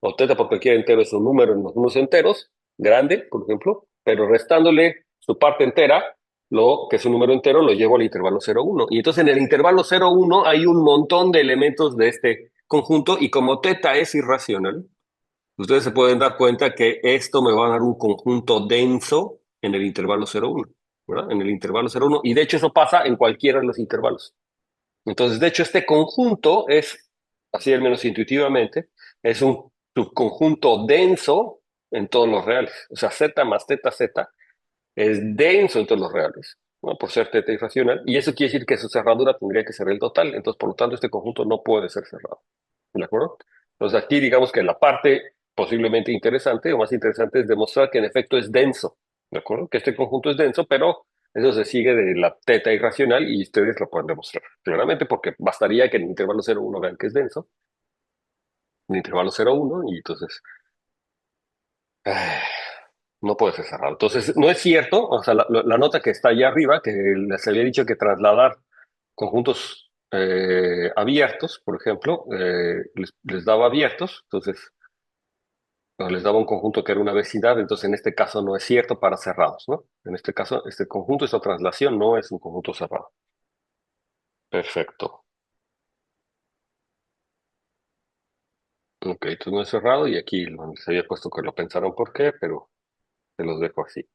S1: o teta por cualquier entero es un número en los números enteros, grande, por ejemplo, pero restándole su parte entera, lo que es un número entero, lo llevo al intervalo 0,1. Y entonces en el intervalo 0,1 hay un montón de elementos de este conjunto y como teta es irracional, ustedes se pueden dar cuenta que esto me va a dar un conjunto denso en el intervalo 0,1, ¿verdad? En el intervalo 0,1. Y de hecho eso pasa en cualquiera de los intervalos. Entonces, de hecho, este conjunto es, así al menos intuitivamente, es un subconjunto denso en todos los reales. O sea, Z más teta Z es denso en todos los reales, ¿no? Por ser teta irracional, y eso quiere decir que su cerradura tendría que ser el total, entonces por lo tanto este conjunto no puede ser cerrado, ¿de acuerdo? Entonces aquí digamos que la parte posiblemente interesante o más interesante es demostrar que en efecto es denso, ¿de acuerdo? Que este conjunto es denso, pero eso se sigue de la teta irracional y ustedes lo pueden demostrar, claramente porque bastaría que en el intervalo 0,1 vean que es denso, en el intervalo 0,1 y entonces... no puede ser cerrado. Entonces, no es cierto, o sea, la nota que está allá arriba, que les había dicho que trasladar conjuntos abiertos, por ejemplo, les daba abiertos, entonces les daba un conjunto que era una vecindad, entonces en este caso no es cierto para cerrados, ¿no? En este caso, este conjunto, esta traslación no es un conjunto cerrado. Perfecto. Ok, entonces no es cerrado y aquí les había puesto que lo pensaron por qué, pero se los dejo así.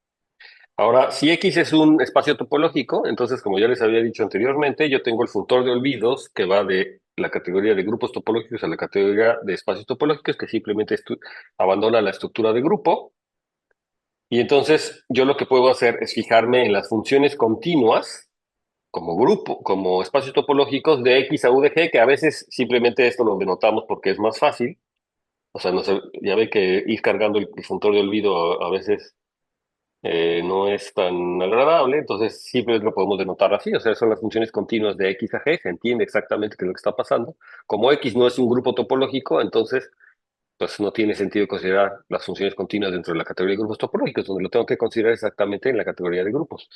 S1: Ahora, si X es un espacio topológico, entonces, como ya les había dicho anteriormente, yo tengo el funtor de olvidos que va de la categoría de grupos topológicos a la categoría de espacios topológicos, que simplemente abandona la estructura de grupo. Y entonces, yo lo que puedo hacer es fijarme en las funciones continuas como grupo, como espacios topológicos de X a U de G, que a veces simplemente esto lo denotamos porque es más fácil. O sea, no sé, ya ve que ir cargando el funtor de olvido a veces no es tan agradable, entonces siempre lo podemos denotar así, o sea, son las funciones continuas de X a G, se entiende exactamente qué es lo que está pasando. Como X no es un grupo topológico, entonces pues no tiene sentido considerar las funciones continuas dentro de la categoría de grupos topológicos, donde lo tengo que considerar exactamente en la categoría de grupos.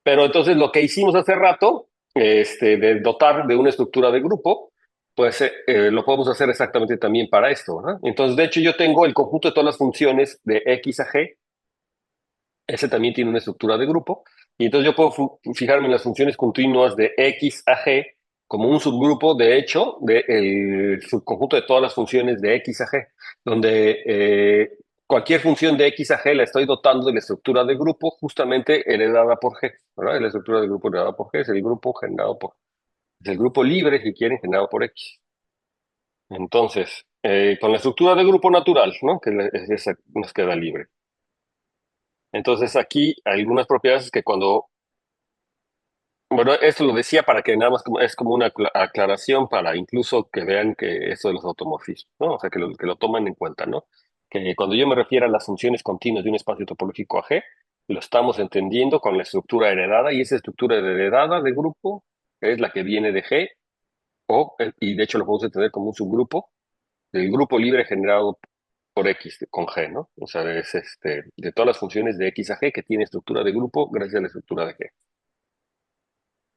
S1: Pero entonces lo que hicimos hace rato, de dotar de una estructura de grupo, pues lo podemos hacer exactamente también para esto, ¿verdad? Entonces, de hecho, yo tengo el conjunto de todas las funciones de X a G. Ese también tiene una estructura de grupo. Y entonces yo puedo fijarme en las funciones continuas de X a G como un subgrupo, de hecho, del subconjunto de todas las funciones de X a G, donde cualquier función de X a G la estoy dotando de la estructura de grupo justamente heredada por G, ¿verdad? La estructura de grupo heredada por G es el grupo generado por, es el grupo libre, si quieren, generado por X. Entonces, con la estructura de grupo natural, ¿no? Que es esa nos queda libre. Entonces aquí hay algunas propiedades que cuando, bueno, esto lo decía para que nada más es como una aclaración para incluso que vean que eso de los automorfismos, ¿no? O sea, que lo toman en cuenta, ¿no? Que cuando yo me refiero a las funciones continuas de un espacio topológico a G, lo estamos entendiendo con la estructura heredada y esa estructura heredada de grupo es la que viene de G y de hecho lo podemos entender como un subgrupo del grupo libre generado por X con G, ¿no? O sea, es de todas las funciones de X a G que tiene estructura de grupo gracias a la estructura de G.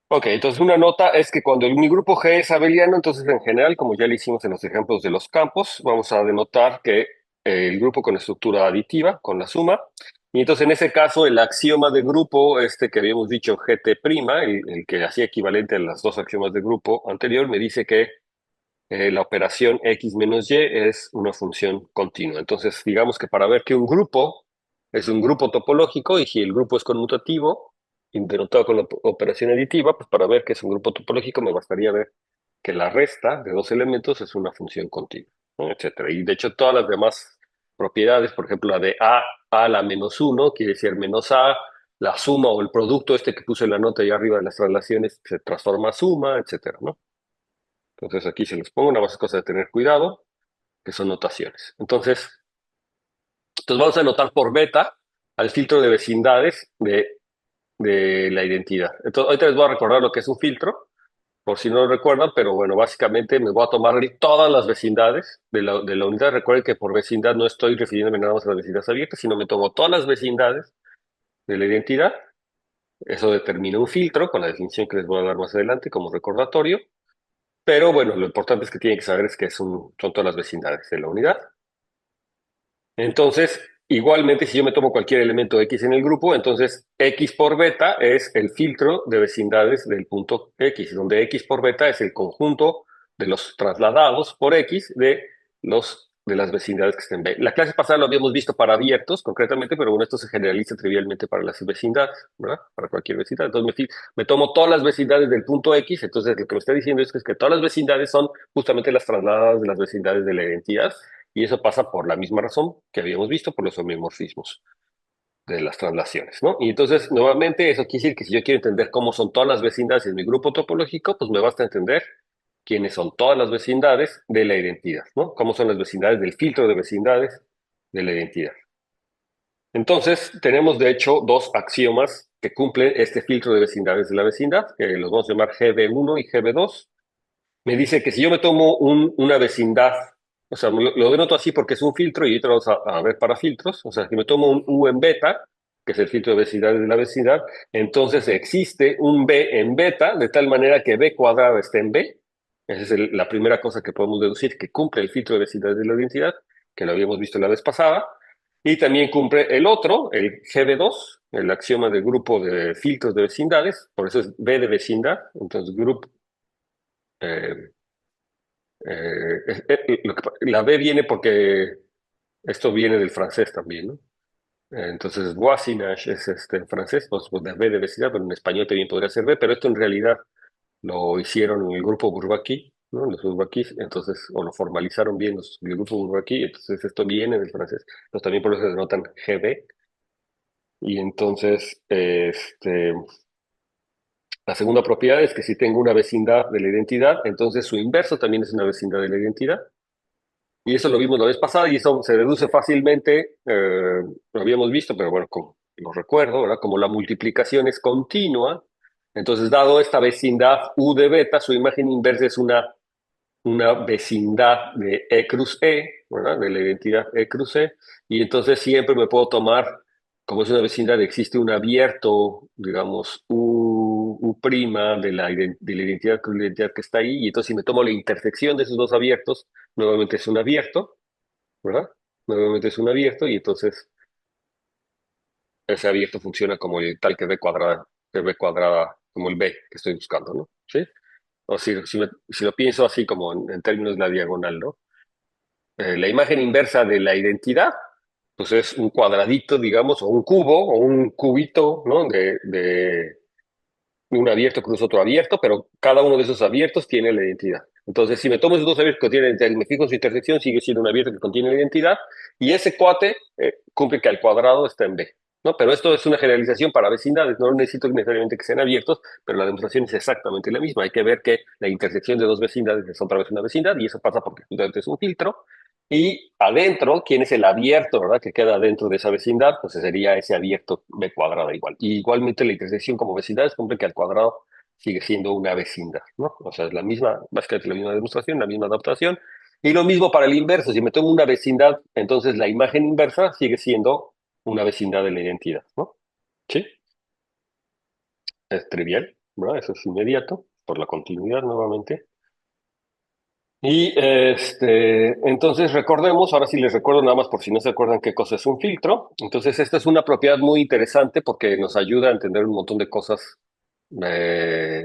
S1: Ok, entonces una nota es que cuando mi grupo G es abeliano, entonces en general, como ya le hicimos en los ejemplos de los campos, vamos a denotar que el grupo con estructura aditiva, con la suma, y entonces en ese caso el axioma de grupo, este que habíamos dicho GT', el que hacía equivalente a las dos axiomas de grupo anterior, me dice que la operación X menos Y es una función continua. Entonces, digamos que para ver que un grupo es un grupo topológico y si el grupo es conmutativo, denotado con la operación aditiva, pues para ver que es un grupo topológico me bastaría ver que la resta de dos elementos es una función continua, ¿no? Etcétera. Y de hecho todas las demás propiedades, por ejemplo la de A a la menos 1, quiere decir menos A, la suma o el producto este que puse en la nota ahí arriba de las traslaciones se transforma a suma, etcétera, ¿no? Entonces aquí se los pongo, una más cosa de tener cuidado, que son notaciones. Entonces vamos a anotar por beta al filtro de vecindades de la identidad. Entonces ahorita les voy a recordar lo que es un filtro, por si no lo recuerdan, pero bueno, básicamente me voy a tomar todas las vecindades de la unidad. Recuerden que por vecindad no estoy refiriéndome nada más a las vecindades abiertas, sino me tomo todas las vecindades de la identidad. Eso determina un filtro con la definición que les voy a dar más adelante como recordatorio. Pero bueno, lo importante es que tienen que saber es que son todas las vecindades de la unidad. Entonces, igualmente, si yo me tomo cualquier elemento X en el grupo, entonces X por beta es el filtro de vecindades del punto X, donde X por beta es el conjunto de los trasladados por X de las vecindades que estén B. La clase pasada lo habíamos visto para abiertos, concretamente, pero bueno, esto se generaliza trivialmente para las vecindades, ¿verdad? Para cualquier vecindad. Entonces me tomo todas las vecindades del punto X, entonces lo que me está diciendo es que todas las vecindades son justamente las trasladadas de las vecindades de la identidad. Y eso pasa por la misma razón que habíamos visto, por los homeomorfismos de las traslaciones, ¿no? Y entonces, nuevamente, eso quiere decir que si yo quiero entender cómo son todas las vecindades en mi grupo topológico, pues me basta entender quiénes son todas las vecindades de la identidad, ¿no? Cómo son las vecindades del filtro de vecindades de la identidad. Entonces, tenemos de hecho dos axiomas que cumplen este filtro de vecindades de la vecindad, que los vamos a llamar GB1 y GB2. Me dice que si yo me tomo una vecindad, o sea, lo denoto así porque es un filtro y ahorita vamos a ver para filtros, o sea, que me tomo un U en beta, que es el filtro de vecindades de la vecindad, entonces existe un B en beta, de tal manera que B cuadrado está en B. Esa es la primera cosa que podemos deducir, que cumple el filtro de vecindades de la identidad, que lo habíamos visto la vez pasada, y también cumple el otro, el GB2, el axioma del grupo de filtros de vecindades, por eso es B de vecindad, entonces grupo eh, la B viene porque esto viene del francés también, ¿no? Entonces, voisinage es en francés, pues de B de vecindad, pero en español también podría ser B, pero esto en realidad lo hicieron en el grupo Bourbaki, ¿no? Los Bourbakis, entonces, o lo formalizaron bien el grupo Bourbaki, entonces esto viene del francés, entonces también por eso se denotan GB, y entonces, la segunda propiedad es que si tengo una vecindad de la identidad, entonces su inverso también es una vecindad de la identidad. Y eso lo vimos la vez pasada y eso se deduce fácilmente, lo habíamos visto, pero bueno, como lo recuerdo, ¿verdad? Como la multiplicación es continua, entonces dado esta vecindad U de beta, su imagen inversa es una vecindad de E cruz E, ¿verdad? De la identidad E cruz E, y entonces siempre me puedo tomar, como es una vecindad, existe un abierto, digamos, U' de la identidad con la identidad que está ahí, y entonces si me tomo la intersección de esos dos abiertos, nuevamente es un abierto, ¿verdad? Nuevamente es un abierto, y entonces ese abierto funciona como el tal que B cuadrada de B cuadrada, como el B que estoy buscando, ¿no? ¿Sí? O si lo pienso así como en términos de la diagonal, ¿no? La imagen inversa de la identidad, pues es un cuadradito, digamos, o un cubo, o un cubito, ¿no? De un abierto cruza otro abierto, pero cada uno de esos abiertos tiene la identidad. Entonces, si me tomo esos dos abiertos que contienen la identidad y me fijo en su intersección, sigue siendo un abierto que contiene la identidad, y ese cuate cumple que al cuadrado está en B. ¿No? Pero esto es una generalización para vecindades, no necesito necesariamente que sean abiertos, pero la demostración es exactamente la misma. Hay que ver que la intersección de dos vecindades es otra vez una vecindad, y eso pasa porque justamente es un filtro, y adentro, ¿quién es el abierto, verdad? Que queda dentro de esa vecindad, pues sería ese abierto B cuadrada igual. Y igualmente la intersección como vecindad es cumple que al cuadrado sigue siendo una vecindad, ¿no? O sea, es la misma, básicamente la misma demostración, la misma adaptación. Y lo mismo para el inverso. Si me tomo una vecindad, entonces la imagen inversa sigue siendo una vecindad de la identidad, ¿no? Sí, es trivial, ¿verdad? Eso es inmediato, por la continuidad nuevamente. Y entonces recordemos, ahora sí les recuerdo nada más por si no se acuerdan qué cosa es un filtro. Entonces esta es una propiedad muy interesante porque nos ayuda a entender un montón de cosas eh,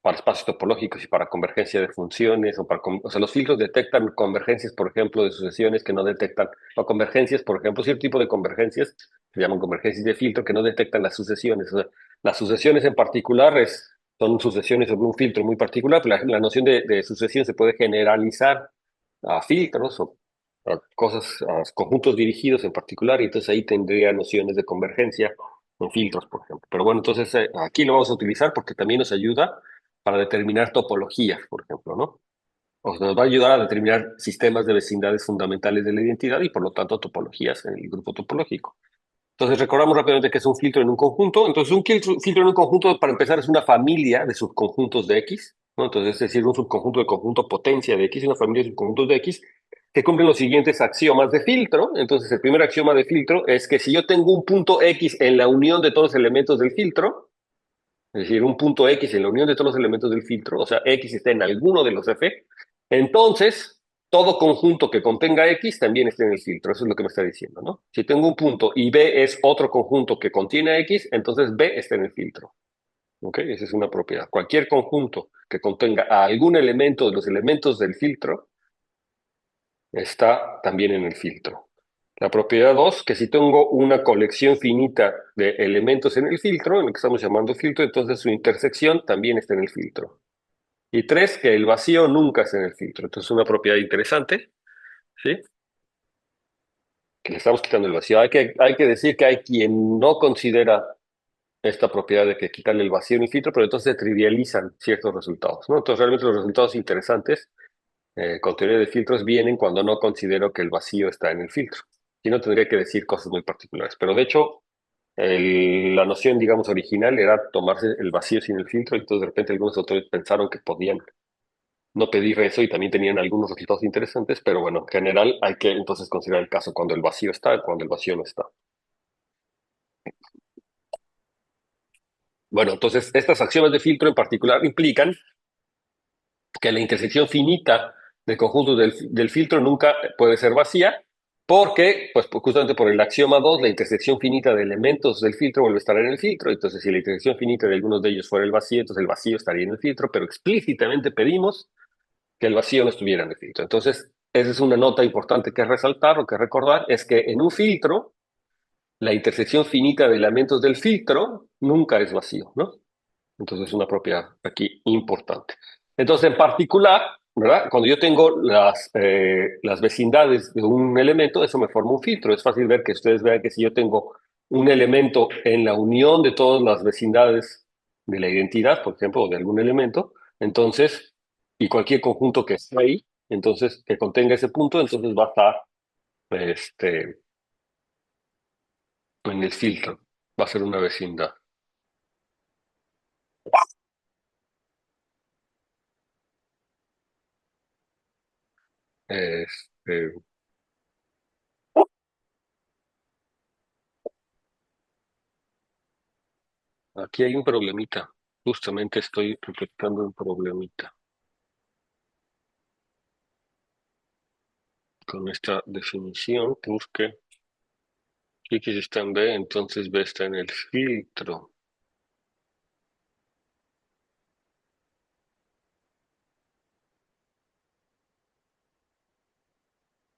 S1: para espacios topológicos y para convergencia de funciones, o sea, los filtros detectan convergencias, por ejemplo, de sucesiones que no detectan, o convergencias, por ejemplo, cierto tipo de convergencias, se llaman convergencias de filtro, que no detectan las sucesiones. O sea, las sucesiones en particular son sucesiones sobre un filtro muy particular, pero la noción de sucesión se puede generalizar a filtros o a cosas, a conjuntos dirigidos en particular, y entonces ahí tendría nociones de convergencia en filtros, por ejemplo. Pero bueno, entonces aquí lo vamos a utilizar porque también nos ayuda para determinar topologías, por ejemplo, ¿no? O sea, nos va a ayudar a determinar sistemas de vecindades fundamentales de la identidad y por lo tanto topologías en el grupo topológico. Entonces recordamos rápidamente que es un filtro en un conjunto. Entonces un filtro en un conjunto, para empezar, es una familia de subconjuntos de X, ¿no? Entonces es decir, un subconjunto de conjunto potencia de X, una familia de subconjuntos de X que cumplen los siguientes axiomas de filtro. Entonces el primer axioma de filtro es que si yo tengo un punto X en la unión de todos los elementos del filtro, es decir, un punto X en la unión de todos los elementos del filtro, o sea, X está en alguno de los F, entonces todo conjunto que contenga X también está en el filtro. Eso es lo que me está diciendo, ¿no? Si tengo un punto y B es otro conjunto que contiene X, entonces B está en el filtro. ¿Ok? Esa es una propiedad. Cualquier conjunto que contenga a algún elemento de los elementos del filtro está también en el filtro. La propiedad 2, que si tengo una colección finita de elementos en el filtro, en lo que estamos llamando filtro, entonces su intersección también está en el filtro. Y 3, que el vacío nunca está en el filtro. Entonces, una propiedad interesante, ¿sí? Que le estamos quitando el vacío. Hay que decir que hay quien no considera esta propiedad de que quitarle el vacío en el filtro, pero entonces se trivializan ciertos resultados, ¿no? Entonces, realmente los resultados interesantes con teoría de filtros vienen cuando no considero que el vacío está en el filtro. Si no, tendría que decir cosas muy particulares. Pero de hecho, la noción, digamos, original era tomarse el vacío sin el filtro, y entonces de repente algunos autores pensaron que podían no pedir eso y también tenían algunos resultados interesantes, pero bueno, en general hay que entonces considerar el caso cuando el vacío está y cuando el vacío no está. Bueno, entonces estas acciones de filtro en particular implican que la intersección finita de conjuntos del filtro nunca puede ser vacía, porque, pues justamente por el axioma 2, la intersección finita de elementos del filtro vuelve a estar en el filtro. Entonces, si la intersección finita de algunos de ellos fuera el vacío, entonces el vacío estaría en el filtro, pero explícitamente pedimos que el vacío no estuviera en el filtro. Entonces, esa es una nota importante que resaltar o que recordar, es que en un filtro, la intersección finita de elementos del filtro nunca es vacío, ¿no? Entonces, es una propiedad aquí importante. Entonces, en particular, ¿verdad? Cuando yo tengo las vecindades de un elemento, eso me forma un filtro. Es fácil ver que ustedes vean que si yo tengo un elemento en la unión de todas las vecindades de la identidad, por ejemplo, o de algún elemento, entonces, y cualquier conjunto que esté ahí, entonces, que contenga ese punto, entonces va a estar este, en el filtro. Va a ser una vecindad. Este, Aquí hay un problemita. Justamente estoy detectando un problemita con esta definición. Tenemos que Si X está en B, entonces B está en el filtro.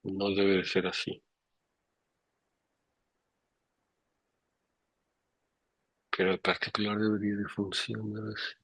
S1: No debe de ser así. Pero el particular debería de funcionar así.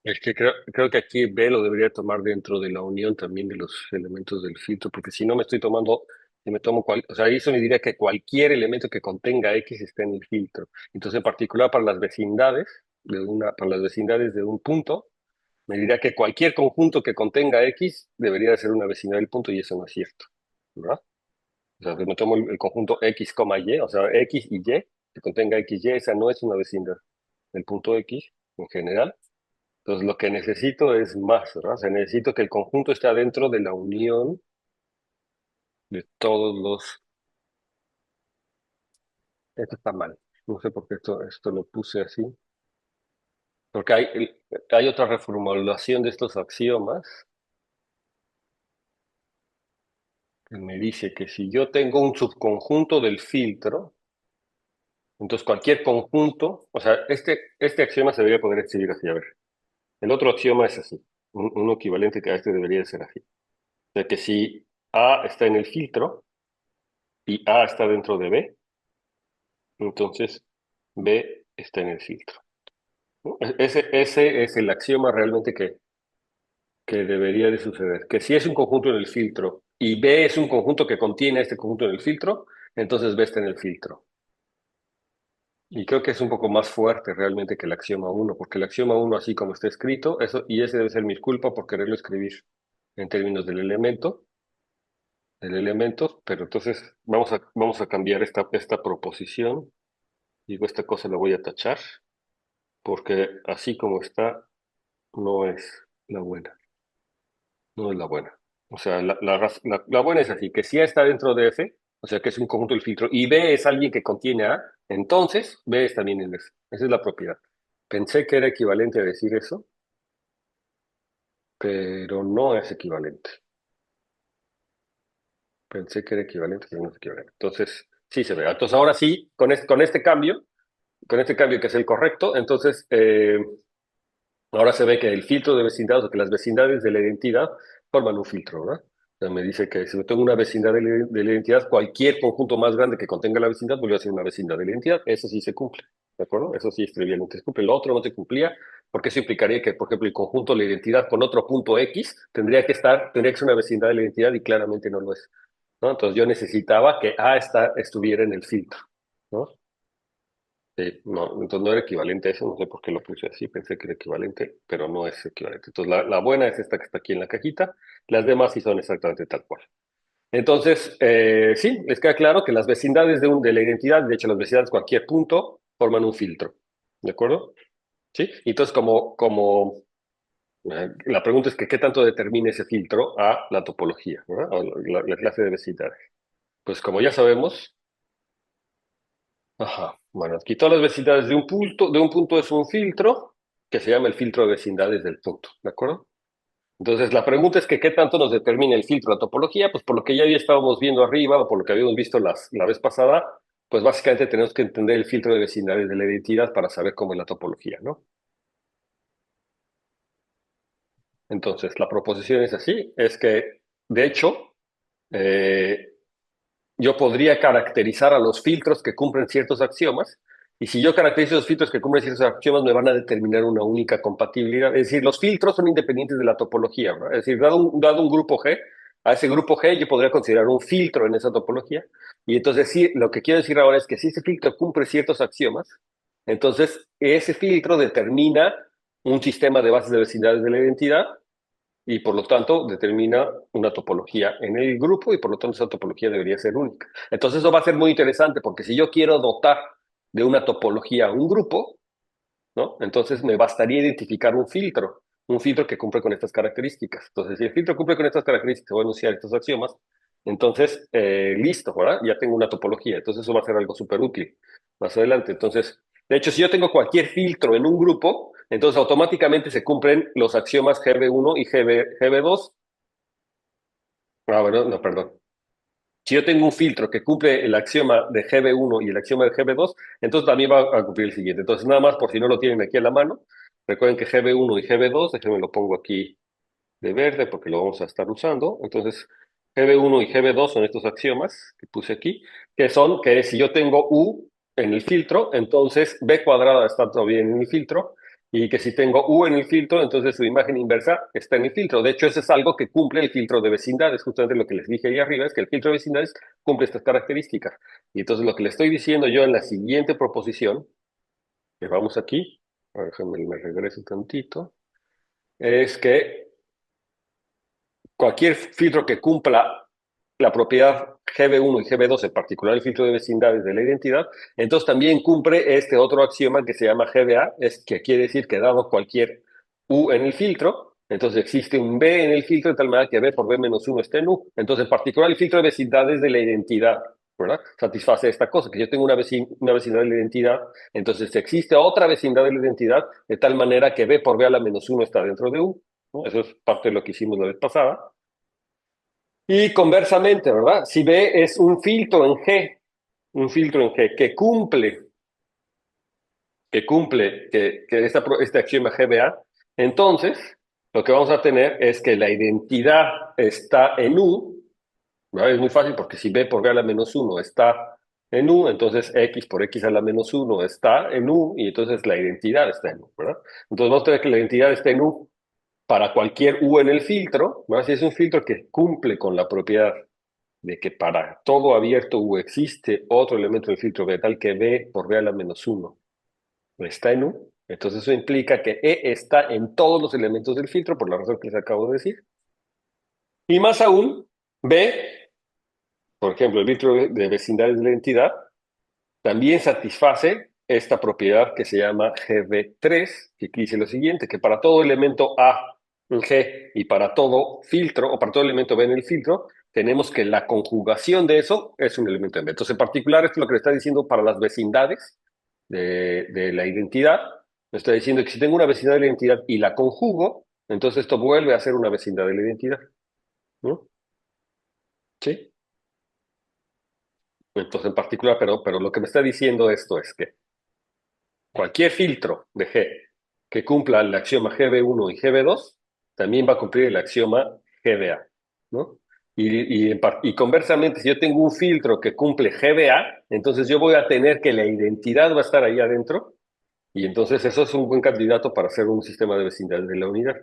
S1: Es que creo que aquí B lo debería tomar dentro de la unión también de los elementos del filtro, porque si no me estoy tomando, si me tomo o sea, eso me diría que cualquier elemento que contenga X está en el filtro. Entonces, en particular para las vecindades para las vecindades de un punto, me diría que cualquier conjunto que contenga X debería de ser una vecindad del punto y eso no es cierto, ¿verdad? O sea, si me tomo el conjunto X, Y, o sea, X y Y, que contenga X, Y, esa no es una vecindad del punto X en general. Entonces, lo que necesito es más, ¿verdad? O sea, necesito que el conjunto esté dentro de la unión de todos los... Esto está mal. No sé por qué esto lo puse así. Porque hay otra reformulación de estos axiomas que me dice que si yo tengo un subconjunto del filtro, entonces cualquier conjunto, o sea, este axioma se debería poder escribir así. A ver, el otro axioma es así. Un equivalente que a este debería de ser así. O sea, que si A está en el filtro y A está dentro de B, entonces B está en el filtro, ¿no? Ese es el axioma realmente que debería de suceder. Que si es un conjunto en el filtro y B es un conjunto que contiene este conjunto en el filtro, entonces B está en el filtro. Y creo que es un poco más fuerte realmente que el axioma uno, porque el axioma uno así como está escrito, eso, y ese debe ser mi culpa por quererlo escribir en términos del elemento, pero entonces vamos a cambiar esta proposición. Digo, esta cosa la voy a tachar, porque así como está, no es la buena. No es la buena. O sea, la buena es así, que si A está dentro de F, o sea, que es un conjunto del filtro, y B es alguien que contiene A, entonces B está también en F. Esa es la propiedad. Pensé que era equivalente a decir eso, pero no es equivalente. Pensé que era equivalente, pero no es equivalente. Entonces, sí se ve. Entonces, ahora sí, con este cambio que es el correcto, entonces ahora se ve que el filtro de vecindad, o que las vecindades de la identidad forman un filtro, ¿verdad? O sea, me dice que si yo tengo una vecindad de la identidad, cualquier conjunto más grande que contenga la vecindad vuelve a ser una vecindad de la identidad. Eso sí se cumple, ¿de acuerdo? Eso sí es trivialmente se cumple. Lo otro no se cumplía, porque eso implicaría que, por ejemplo, el conjunto de la identidad con otro punto X tendría que ser una vecindad de la identidad y claramente no lo es, ¿no? Entonces yo necesitaba que estuviera en el filtro, ¿no? Sí, no, entonces no era equivalente a eso, no sé por qué lo puse así, pensé que era equivalente, pero no es equivalente. Entonces la buena es esta que está aquí en la cajita, las demás sí son exactamente tal cual. Entonces, sí, les queda claro que las vecindades de la identidad, de hecho las vecindades de cualquier punto, forman un filtro, ¿de acuerdo? Sí, y entonces la pregunta es que qué tanto determina ese filtro a la topología, ¿verdad? O la clase de vecindades. Pues como ya sabemos, ajá. Bueno, aquí todas las vecindades de un punto es un filtro que se llama el filtro de vecindades del punto, ¿de acuerdo? Entonces, la pregunta es que ¿qué tanto nos determina el filtro de la topología? Pues por lo que ya estábamos viendo arriba, o por lo que habíamos visto la vez pasada, pues básicamente tenemos que entender el filtro de vecindades de la identidad para saber cómo es la topología, ¿no? Entonces, la proposición es así, es que, de hecho, eh, yo podría caracterizar a los filtros que cumplen ciertos axiomas, y si yo caracterizo los filtros que cumplen ciertos axiomas, me van a determinar una única compatibilidad. Es decir, los filtros son independientes de la topología, ¿verdad? Es decir, dado un grupo G, a ese grupo G yo podría considerar un filtro en esa topología, y entonces sí, lo que quiero decir ahora es que si ese filtro cumple ciertos axiomas, entonces ese filtro determina un sistema de bases de vecindades de la identidad, y por lo tanto determina una topología en el grupo y por lo tanto esa topología debería ser única. Entonces eso va a ser muy interesante porque si yo quiero dotar de una topología a un grupo, ¿no? Entonces me bastaría identificar un filtro que cumple con estas características. Entonces si el filtro cumple con estas características, voy a enunciar estos axiomas, Entonces, listo, ¿verdad? Ya tengo una topología. Entonces, eso va a ser algo súper útil más adelante. Entonces, de hecho, si yo tengo cualquier filtro en un grupo, entonces automáticamente se cumplen los axiomas GB1 y GB2. Ah, bueno, no, perdón. Si yo tengo un filtro que cumple el axioma de GB1 y el axioma de GB2, entonces también va a cumplir el siguiente. Entonces, nada más por si no lo tienen aquí a la mano, recuerden que GB1 y GB2, déjenme lo pongo aquí de verde porque lo vamos a estar usando. Entonces, GB1 y GB2 son estos axiomas que puse aquí, que son que si yo tengo U en el filtro, entonces B cuadrada está todavía en el filtro, y que si tengo U en el filtro, entonces su imagen inversa está en el filtro. De hecho, eso es algo que cumple el filtro de vecindades. Justamente lo que les dije ahí arriba es que el filtro de vecindades cumple estas características. Y entonces lo que le estoy diciendo yo en la siguiente proposición, que vamos aquí, a ver, déjenme me regreso un tantito, es que cualquier filtro que cumpla la propiedad GB1 y GB2, en particular el filtro de vecindades de la identidad, entonces también cumple este otro axioma que se llama GBA, es que quiere decir que dado cualquier U en el filtro, entonces existe un B en el filtro de tal manera que B por B menos 1 esté en U. Entonces, en particular el filtro de vecindades de la identidad, ¿verdad? Satisface esta cosa, que yo tengo una vecindad de la identidad, entonces existe otra vecindad de la identidad de tal manera que B por B a la menos 1 está dentro de U, ¿no? Eso es parte de lo que hicimos la vez pasada. Y conversamente, ¿verdad? Si B es un filtro en G, un filtro en G que este axioma GBA, entonces lo que vamos a tener es que la identidad está en U, ¿verdad? Es muy fácil porque si B por B a la menos 1 está en U, entonces X por X a la menos 1 está en U, y entonces la identidad está en U, ¿verdad? Entonces vamos a tener que la identidad está en U para cualquier U en el filtro, ¿verdad? Si es un filtro que cumple con la propiedad de que para todo abierto U existe otro elemento del filtro B tal que B por B a la menos 1 está en U, entonces eso implica que E está en todos los elementos del filtro, por la razón que les acabo de decir. Y más aún, B, por ejemplo, el filtro de vecindades de la entidad, también satisface esta propiedad que se llama GB3, que dice lo siguiente, que para todo elemento A en G y para todo filtro, o para todo elemento B en el filtro, tenemos que la conjugación de eso es un elemento en B. Entonces, en particular, esto es lo que le está diciendo para las vecindades de la identidad. Me está diciendo que si tengo una vecindad de la identidad y la conjugo, entonces esto vuelve a ser una vecindad de la identidad, ¿no? ¿Sí? Entonces, en particular, pero lo que me está diciendo esto es que cualquier filtro de G que cumpla el axioma GB1 y GB2 también va a cumplir el axioma GBA, ¿no? Y conversamente, si yo tengo un filtro que cumple GBA, entonces yo voy a tener que la identidad va a estar ahí adentro, y entonces eso es un buen candidato para hacer un sistema de vecindad de la unidad.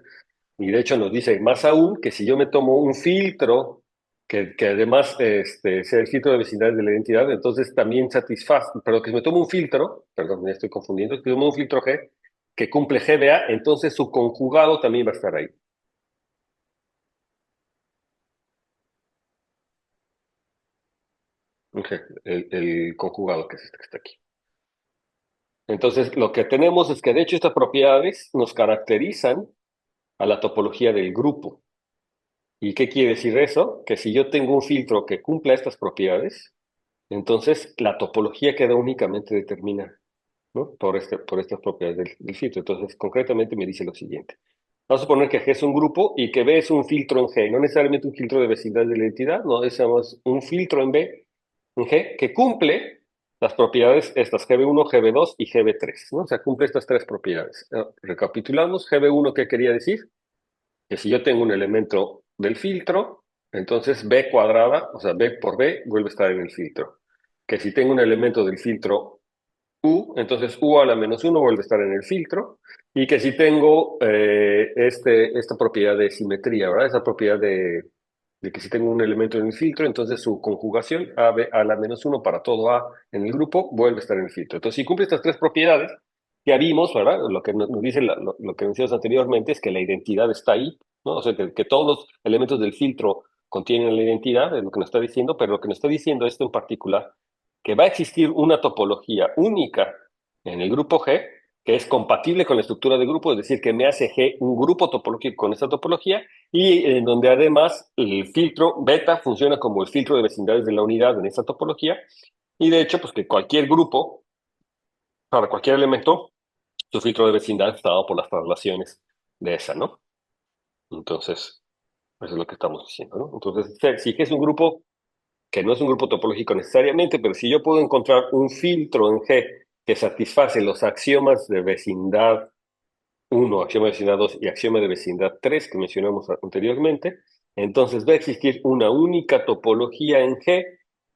S1: Y de hecho nos dice más aún que si yo me tomo un filtro que además sea el filtro de vecindades de la identidad, entonces también satisface, pero que si me tomo un filtro, perdón, me estoy confundiendo, que tomo un filtro G que cumple GBA, entonces su conjugado también va a estar ahí. Okay, el conjugado que es este que está aquí. Entonces, lo que tenemos es que de hecho estas propiedades nos caracterizan a la topología del grupo. ¿Y qué quiere decir eso? Que si yo tengo un filtro que cumpla estas propiedades, entonces la topología queda únicamente determinada, ¿no? Por estas propiedades del filtro. Entonces, concretamente me dice lo siguiente. Vamos a suponer que G es un grupo y que B es un filtro en G, no necesariamente un filtro de vecindad de la entidad, no, es un filtro en B, en G, que cumple las propiedades estas, GB1, GB2 y GB3, ¿no? O sea, cumple estas tres propiedades. Recapitulamos, GB1, ¿qué quería decir? Que si yo tengo un elemento del filtro, entonces B cuadrada, o sea, B por B, vuelve a estar en el filtro. Que si tengo un elemento del filtro U, entonces U a la menos 1 vuelve a estar en el filtro. Y que si tengo esta propiedad de simetría, ¿verdad? Esa propiedad de que si tengo un elemento en el filtro, entonces su conjugación AB a la menos 1 para todo A en el grupo vuelve a estar en el filtro. Entonces, si cumple estas tres propiedades, ya vimos, ¿verdad? Lo que nos dice lo que decíamos anteriormente es que la identidad está ahí, ¿no? O sea, que todos los elementos del filtro contienen la identidad, es lo que nos está diciendo, pero lo que nos está diciendo esto en particular, que va a existir una topología única en el grupo G que es compatible con la estructura de grupo, es decir, que me hace G un grupo topológico con esta topología, y en donde además el filtro beta funciona como el filtro de vecindades de la unidad en esta topología, y de hecho, pues que cualquier grupo, para cualquier elemento, su filtro de vecindad está dado por las traslaciones de esa, ¿no? Entonces, eso es lo que estamos diciendo, ¿no? Entonces, si G es un grupo que no es un grupo topológico necesariamente, pero si yo puedo encontrar un filtro en G que satisface los axiomas de vecindad uno, axioma de vecindad 2 y axioma de vecindad 3 que mencionamos anteriormente, entonces va a existir una única topología en G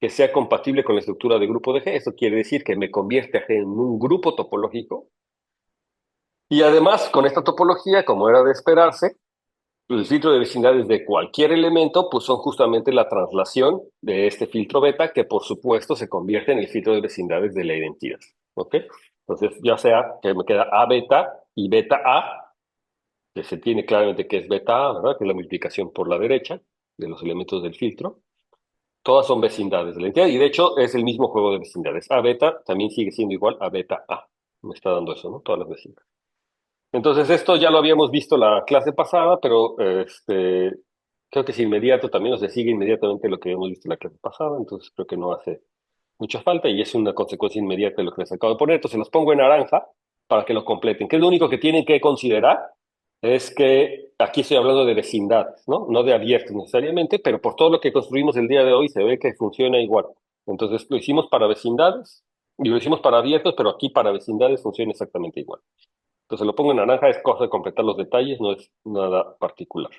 S1: que sea compatible con la estructura de grupo de G. Eso quiere decir que me convierte a G en un grupo topológico. Y además, con esta topología, como era de esperarse, el filtro de vecindades de cualquier elemento, pues son justamente la translación de este filtro beta, que por supuesto se convierte en el filtro de vecindades de la identidad. ¿Ok? Entonces, ya sea que me queda A beta y beta A, que se tiene claramente que es beta A, ¿verdad? Que es la multiplicación por la derecha de los elementos del filtro. Todas son vecindades de la entidad y de hecho es el mismo juego de vecindades. A beta también sigue siendo igual a beta A. Me está dando eso, ¿no? Todas las vecindades. Entonces esto ya lo habíamos visto la clase pasada, pero creo que es inmediato también, o sea, sigue inmediatamente lo que habíamos visto la clase pasada, entonces creo que no hace mucha falta y es una consecuencia inmediata de lo que les acabo de poner. Entonces los pongo en naranja para que lo completen. Que es lo único que tienen que considerar es que aquí estoy hablando de vecindad, ¿no? No de abiertos necesariamente, pero por todo lo que construimos el día de hoy se ve que funciona igual. Entonces lo hicimos para vecindades y lo hicimos para abiertos, pero aquí para vecindades funciona exactamente igual. Entonces lo pongo en naranja, es cosa de completar los detalles, no es nada particular.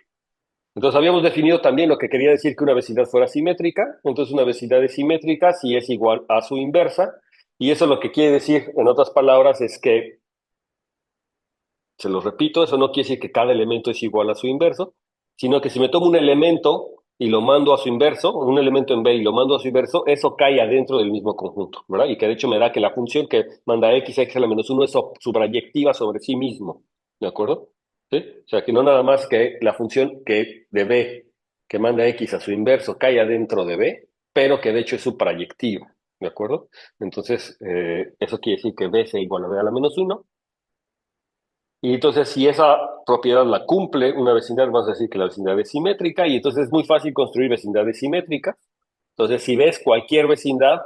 S1: Entonces habíamos definido también lo que quería decir que una vecindad fuera simétrica. Entonces una vecindad es simétrica si es igual a su inversa. Y eso lo que quiere decir, en otras palabras, es que, se lo repito, eso no quiere decir que cada elemento es igual a su inverso, sino que si me tomo un elemento y lo mando a su inverso, un elemento en B y lo mando a su inverso, eso cae adentro del mismo conjunto, ¿verdad? Y que de hecho me da que la función que manda x a la menos 1 es subrayectiva sobre sí mismo, ¿de acuerdo? ¿Sí? O sea, que no nada más que la función que de B que manda x a su inverso cae adentro de B, pero que de hecho es suprayectiva, ¿de acuerdo? Entonces, eso quiere decir que B sea igual a B a la menos 1. Y entonces, si esa propiedad la cumple una vecindad, vamos a decir que la vecindad es simétrica, y entonces es muy fácil construir vecindades simétricas. Entonces, si ves cualquier vecindad,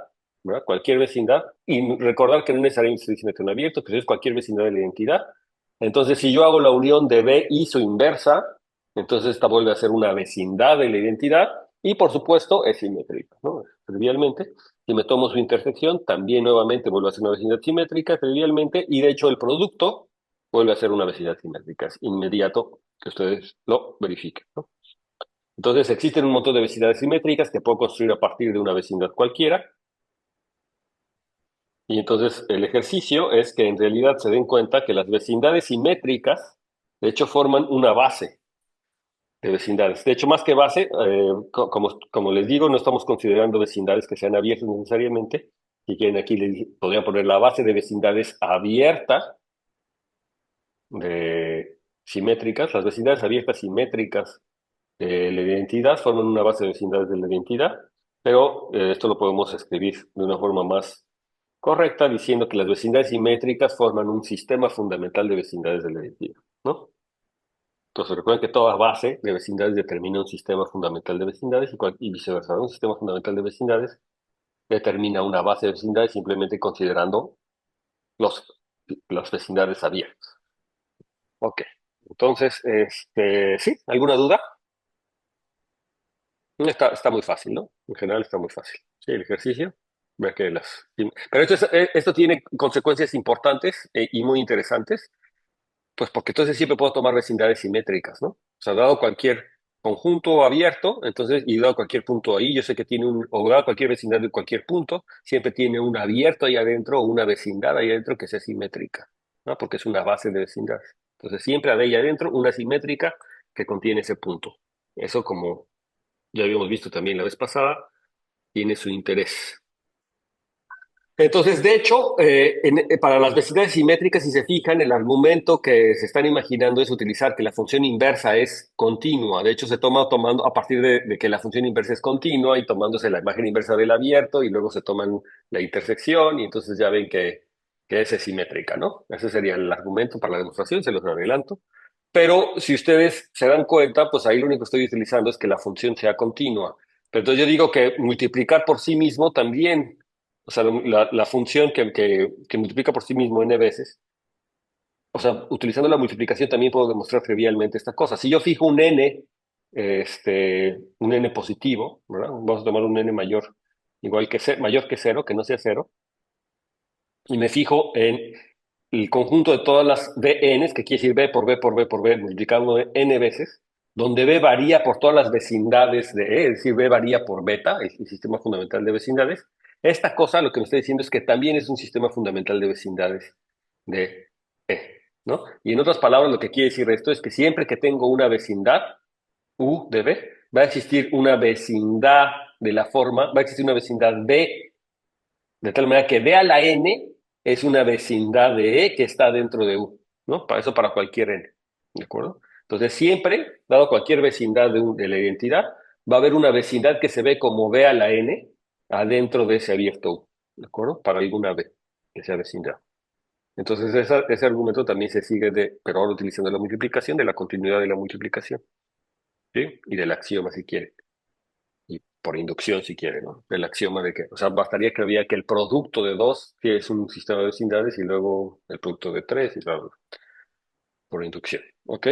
S1: ¿verdad? Cualquier vecindad, y recordar que no necesariamente se dice un abierto, que es cualquier vecindad de la identidad. Entonces, si yo hago la unión de B y su inversa, entonces esta vuelve a ser una vecindad de la identidad, y por supuesto es simétrica, ¿no? Trivialmente. Si me tomo su intersección, también nuevamente vuelve a ser una vecindad simétrica, trivialmente, y de hecho el producto vuelve a ser una vecindad simétrica. Es inmediato que ustedes lo verifiquen, ¿no? Entonces existen un montón de vecindades simétricas que puedo construir a partir de una vecindad cualquiera. Y entonces el ejercicio es que en realidad se den cuenta que las vecindades simétricas, de hecho, forman una base de vecindades. De hecho, más que base, como les digo, no estamos considerando vecindades que sean abiertas necesariamente. Si quieren, aquí les podría poner la base de vecindades abierta de simétricas. Las vecindades abiertas simétricas de la identidad forman una base de vecindades de la identidad, pero esto lo podemos escribir de una forma más correcta, diciendo que las vecindades simétricas forman un sistema fundamental de vecindades de la identidad, ¿no? Entonces recuerden que toda base de vecindades determina un sistema fundamental de vecindades y viceversa, ¿no? Un sistema fundamental de vecindades determina una base de vecindades simplemente considerando los, las vecindades abiertas. Ok, entonces, ¿sí? ¿Alguna duda? Está muy fácil, ¿no? En general está muy fácil. Sí, el ejercicio. Ver que pero esto tiene consecuencias importantes y muy interesantes, pues porque entonces siempre puedo tomar vecindades simétricas, ¿no? O sea, dado cualquier conjunto abierto, entonces, y dado cualquier punto ahí, yo sé que tiene o dado cualquier vecindad de cualquier punto, siempre tiene un abierto ahí adentro o una vecindad ahí adentro que sea simétrica, ¿no? Porque es una base de vecindades. Entonces, siempre hay ahí adentro una simétrica que contiene ese punto. Eso, como ya habíamos visto también la vez pasada, tiene su interés. Entonces, de hecho, para las vecindades simétricas, si se fijan, el argumento que se están imaginando es utilizar que la función inversa es continua. De hecho, se toma tomando a partir de que la función inversa es continua y tomándose la imagen inversa del abierto y luego se toman la intersección y entonces ya ven que esa es simétrica, ¿no? Ese sería el argumento para la demostración, se los adelanto. Pero si ustedes se dan cuenta, pues ahí lo único que estoy utilizando es que la función sea continua. Pero entonces yo digo que multiplicar por sí mismo también, o sea, la función que multiplica por sí mismo n veces, o sea, utilizando la multiplicación también puedo demostrar trivialmente esta cosa. Si yo fijo un n positivo, ¿verdad? Vamos a tomar un n mayor, igual que mayor que cero, que no sea cero, y me fijo en el conjunto de todas las bn's, que quiere decir b por b por b por b, multiplicado n veces, donde b varía por todas las vecindades de E, es decir, b varía por beta, el sistema fundamental de vecindades. Esta cosa lo que me está diciendo es que también es un sistema fundamental de vecindades de E, ¿no? Y en otras palabras, lo que quiere decir esto es que siempre que tengo una vecindad, U de B, va a existir una vecindad de la forma, va a existir una vecindad B, de tal manera que B a la N es una vecindad de E que está dentro de U, ¿no? Para eso, para cualquier N, ¿de acuerdo? Entonces, siempre, dado cualquier vecindad de la identidad, va a haber una vecindad que se ve como B a la N adentro de ese abierto U, ¿de acuerdo? Para alguna B, que sea vecindad. Entonces, ese argumento también se sigue pero ahora utilizando la multiplicación, de la continuidad de la multiplicación, ¿sí? Y del axioma, si quiere. Y por inducción, si quiere, ¿no? El axioma de que, o sea, bastaría que había que el producto de dos, que es un sistema de vecindades, y luego el producto de tres, y bla, bla, bla, por inducción, ¿ok?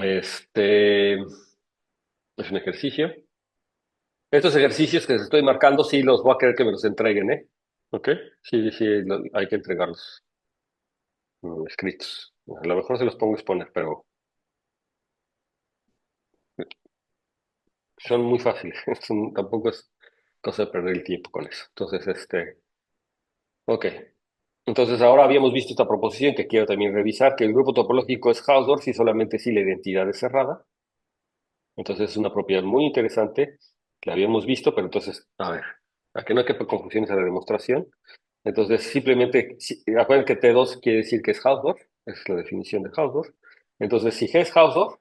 S1: Este es un ejercicio. Estos ejercicios que les estoy marcando, sí los voy a querer que me los entreguen, ¿eh? ¿Ok? Sí, sí, hay que entregarlos escritos. A lo mejor se los pongo a exponer, pero son muy fáciles. Tampoco es cosa de perder el tiempo con eso. Entonces, ok. Entonces, ahora habíamos visto esta proposición que quiero también revisar, que el grupo topológico es Hausdorff y solamente si la identidad es cerrada. Entonces, es una propiedad muy interesante que la habíamos visto, pero entonces, a ver, a que no quepa confusiones a la demostración. Entonces, simplemente, acuérdense que T2 quiere decir que es Hausdorff, es la definición de Hausdorff. Entonces, si G es Hausdorff,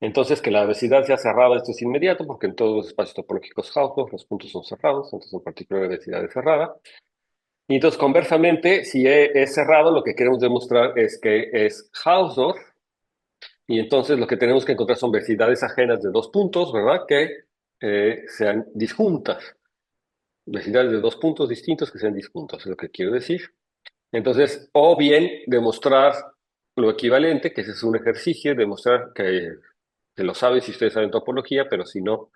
S1: entonces que la densidad sea cerrada, esto es inmediato, porque en todos los espacios topológicos Hausdorff los puntos son cerrados, entonces en particular la densidad es cerrada. Y entonces, conversamente, si E es cerrado, lo que queremos demostrar es que es Hausdorff, y entonces lo que tenemos que encontrar son vecindades ajenas de dos puntos, ¿verdad? Que sean disjuntas. Vecindades de dos puntos distintos que sean disjuntas, es lo que quiero decir. Entonces, o bien demostrar lo equivalente, que ese es un ejercicio, demostrar que lo saben si ustedes saben topología, pero si no,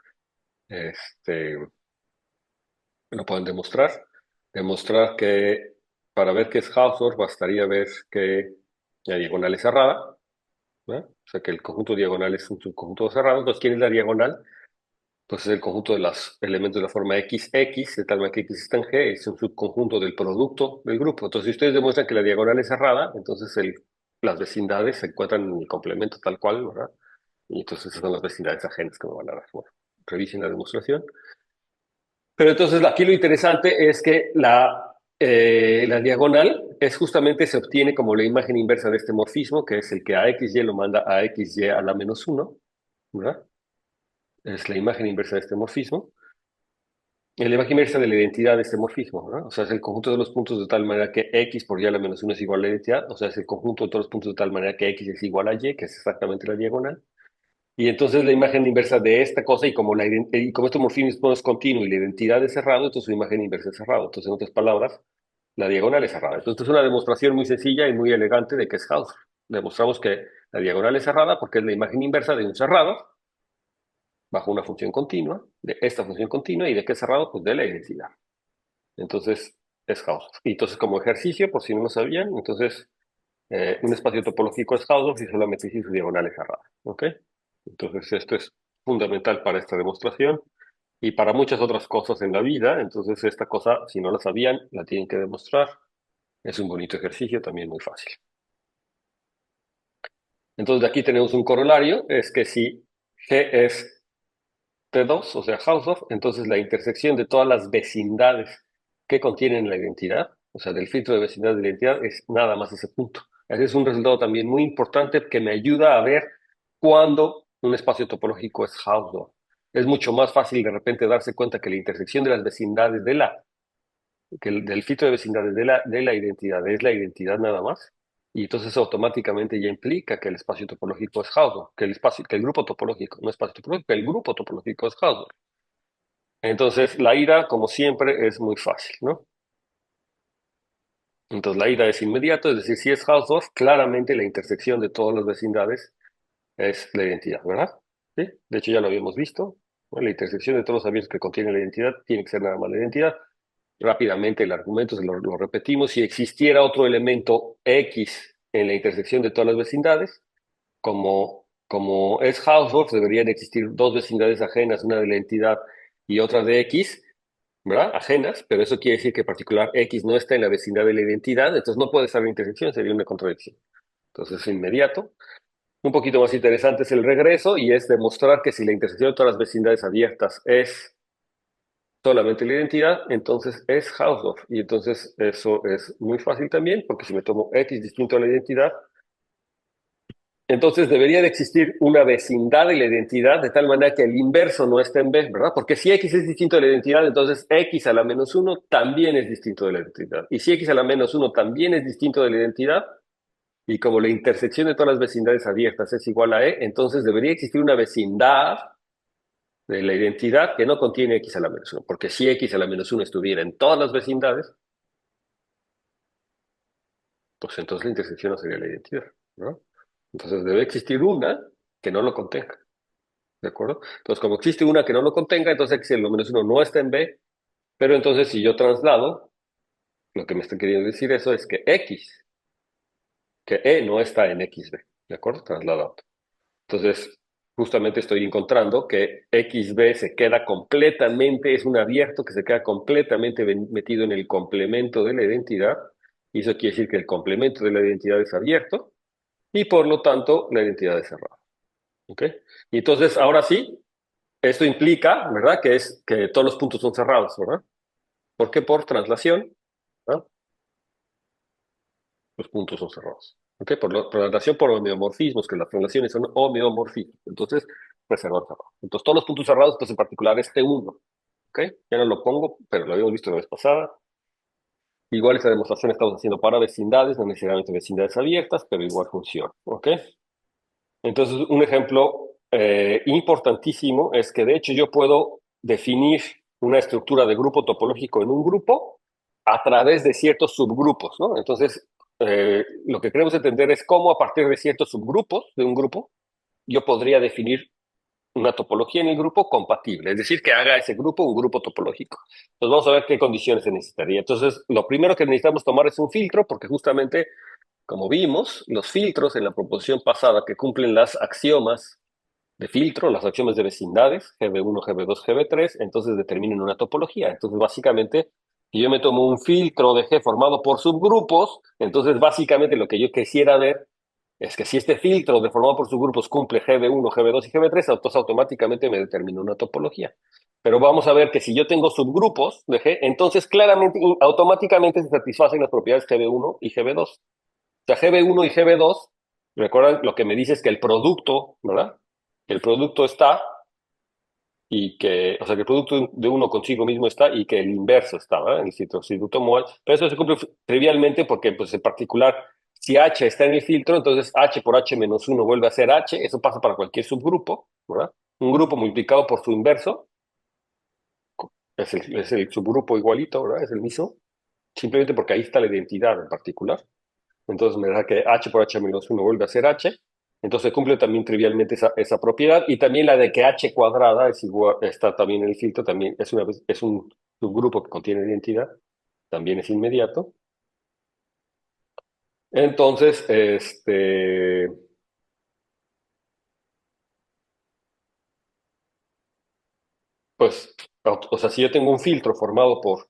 S1: este, lo pueden demostrar. Demostrar que para ver qué es Hausdorff bastaría ver que la diagonal es cerrada, ¿no? O sea que el conjunto diagonal es un subconjunto cerrado. Entonces, ¿quién es la diagonal? Pues es el conjunto de los elementos de la forma XX, de tal manera que X está en G, es un subconjunto del producto del grupo. Entonces, si ustedes demuestran que la diagonal es cerrada, entonces las vecindades se encuentran en el complemento tal cual, ¿verdad? Y entonces esas son las vecindades ajenas que me van a dar. Bueno, revisen la demostración. Pero entonces aquí lo interesante es que la diagonal es justamente, se obtiene como la imagen inversa de este morfismo, que es el que a XY lo manda a XY a la menos uno, ¿verdad? Es la imagen inversa de este morfismo. Y la imagen inversa de la identidad de este morfismo, ¿verdad? O sea, es el conjunto de los puntos de tal manera que X por Y a la menos uno es igual a la identidad. O sea, es el conjunto de todos los puntos de tal manera que X es igual a Y, que es exactamente la diagonal. Y entonces la imagen inversa de esta cosa, y como este morfismo es continuo y la identidad es cerrado, entonces su imagen inversa es cerrado. Entonces, en otras palabras, la diagonal es cerrada. Entonces, es una demostración muy sencilla y muy elegante de que es Hausdorff. Demostramos que la diagonal es cerrada porque es la imagen inversa de un cerrado bajo una función continua, de esta función continua, y de qué cerrado, pues de la identidad. Entonces, es Hausdorff. Y entonces, como ejercicio, por si no lo sabían, entonces, un espacio topológico es Hausdorff y solamente si su diagonal es cerrada. ¿Ok? Entonces, esto es fundamental para esta demostración y para muchas otras cosas en la vida. Entonces, esta cosa, si no la sabían, la tienen que demostrar. Es un bonito ejercicio, también muy fácil. Entonces, de aquí tenemos un corolario, es que si G es T2, o sea, Hausdorff, entonces la intersección de todas las vecindades que contienen la identidad, o sea, del filtro de vecindad de la identidad, es nada más ese punto. Ese es un resultado también muy importante que me ayuda a ver cuándo un espacio topológico es Hausdorff. Es mucho más fácil de repente darse cuenta que la intersección de las vecindades del filtro de vecindades de la identidad es la identidad nada más, Y entonces automáticamente ya implica que el espacio topológico es Hausdorff, que el grupo topológico, no espacio topológico, que el grupo topológico es Hausdorff. Entonces la ida, como siempre, es muy fácil, ¿no? Entonces la ida es inmediato, es decir, si es Hausdorff, claramente la intersección de todas las vecindades es la identidad, ¿verdad? ¿Sí? De hecho ya lo habíamos visto, ¿no? La intersección de todos los abiertos que contienen la identidad tiene que ser nada más la identidad. Rápidamente el argumento lo repetimos. Si existiera otro elemento X en la intersección de todas las vecindades, como es Hausdorff, deberían existir dos vecindades ajenas, una de la entidad y otra de X, ¿verdad? Ajenas, pero eso quiere decir que en particular X no está en la vecindad de la identidad, entonces no puede estar en la intersección, sería una contradicción. Entonces es inmediato. Un poquito más interesante es el regreso y es demostrar que si la intersección de todas las vecindades abiertas es solamente la identidad, entonces es Hausdorff. Y entonces eso es muy fácil también, porque si me tomo X distinto a la identidad, entonces debería de existir una vecindad de la identidad de tal manera que el inverso no esté en B, ¿verdad? Porque si X es distinto de la identidad, entonces X a la menos 1 también es distinto de la identidad. Y si X a la menos 1 también es distinto de la identidad, y como la intersección de todas las vecindades abiertas es igual a E, entonces debería existir una vecindad de la identidad que no contiene X a la menos 1. Porque si X a la menos 1 estuviera en todas las vecindades, pues entonces la intersección no sería la identidad, ¿no? Entonces debe existir una que no lo contenga, ¿de acuerdo? Entonces, como existe una que no lo contenga, entonces X a la menos 1 no está en B, pero entonces si yo traslado, lo que me está queriendo decir eso es que E no está en XB, ¿de acuerdo? Trasladado. Entonces, justamente estoy encontrando que XB se queda completamente, es un abierto que se queda completamente metido en el complemento de la identidad, y eso quiere decir que el complemento de la identidad es abierto, y por lo tanto la identidad es cerrada. ¿Ok? Y entonces, ahora sí, esto implica, ¿verdad? Que todos los puntos son cerrados, ¿verdad? ¿Por qué? Por translación, ¿verdad? Los puntos son cerrados. ¿Ok? Por la relación por homeomorfismos, que las relaciones son homeomorfismos. Entonces, reservado cerrado. Entonces, todos los puntos cerrados, pues en particular este uno. ¿Ok? Ya no lo pongo, pero lo habíamos visto la vez pasada. Igual esta demostración estamos haciendo para vecindades, no necesariamente vecindades abiertas, pero igual funciona. ¿Ok? Entonces, un ejemplo importantísimo es que de hecho yo puedo definir una estructura de grupo topológico en un grupo a través de ciertos subgrupos, ¿no? Entonces, lo que queremos entender es cómo a partir de ciertos subgrupos de un grupo yo podría definir una topología en el grupo compatible, es decir, que haga ese grupo un grupo topológico. Entonces vamos a ver qué condiciones se necesitaría. Entonces, lo primero que necesitamos tomar es un filtro, porque justamente como vimos, los filtros en la proposición pasada que cumplen las axiomas de filtro, las axiomas de vecindades, GB1, GB2, GB3, entonces determinan una topología. Entonces, básicamente, si yo me tomo un filtro de G formado por subgrupos, entonces básicamente lo que yo quisiera ver es que si este filtro de formado por subgrupos cumple GB1, GB2 y GB3, entonces automáticamente me determina una topología. Pero vamos a ver que si yo tengo subgrupos de G, entonces claramente, automáticamente se satisfacen las propiedades GB1 y GB2. O sea, GB1 y GB2, recuerdan lo que me dice es que el producto, ¿verdad? Que el producto está y que, o sea, que el producto de uno consigo mismo está y que el inverso está, ¿verdad? El sustituto modal. Pero eso se cumple trivialmente porque, pues, en particular, si H está en el filtro, entonces H por H menos 1 vuelve a ser H. Eso pasa para cualquier subgrupo, ¿verdad? Un grupo multiplicado por su inverso es el subgrupo igualito, ¿verdad? Es el mismo. Simplemente porque ahí está la identidad en particular. Entonces me da que H por H menos 1 vuelve a ser H. Entonces cumple también trivialmente esa propiedad. Y también la de que H cuadrada es igual, está también en el filtro, también es un subgrupo que contiene identidad, también es inmediato. Entonces, pues, o sea, si yo tengo un filtro formado por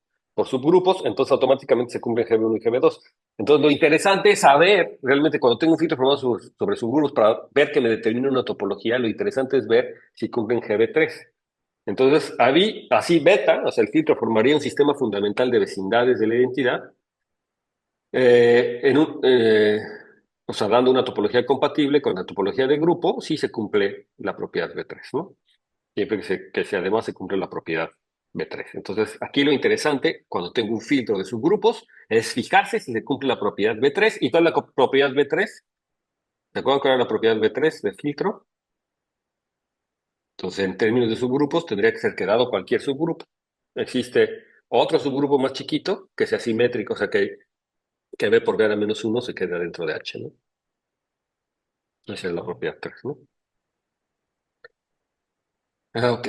S1: subgrupos, entonces automáticamente se cumplen GB1 y GB2. Entonces, lo interesante es saber, realmente, cuando tengo un filtro formado sobre subgrupos para ver que me determina una topología, lo interesante es ver si cumplen GB3. Entonces, así beta, o sea, el filtro formaría un sistema fundamental de vecindades de la identidad, o sea, dando una topología compatible con la topología de grupo, si se cumple la propiedad B3, ¿no? Siempre que además se cumple la propiedad B3. Entonces, aquí lo interesante, cuando tengo un filtro de subgrupos, es fijarse si se cumple la propiedad B3. ¿Y cuál es la propiedad B3? ¿Se acuerdan cuál era la propiedad B3 de filtro? Entonces, en términos de subgrupos, tendría que ser que dado cualquier subgrupo, existe otro subgrupo más chiquito que sea simétrico, o sea, que B por B a la menos 1 se queda dentro de H, ¿no? Esa es la propiedad 3, ¿no? Ok.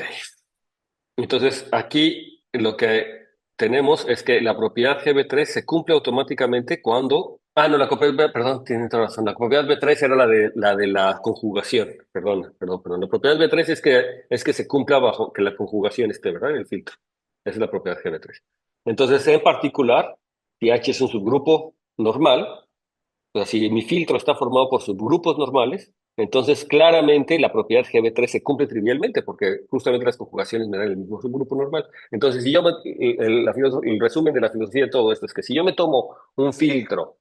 S1: Entonces, aquí lo que tenemos es que la propiedad GB3 se cumple automáticamente cuando... Ah, no, la propiedad, perdón, tiene toda razón. La propiedad B3 era la de la conjugación. Perdón. La propiedad B3 es que se cumpla bajo que la conjugación esté, ¿verdad? En el filtro. Esa es la propiedad GB3. Entonces, en particular, si H es un subgrupo normal, o sea, si mi filtro está formado por subgrupos normales, entonces claramente la propiedad GB3 se cumple trivialmente porque justamente las conjugaciones me dan el mismo subgrupo normal. Entonces, si yo el resumen de la filosofía de todo esto es que si yo me tomo un filtro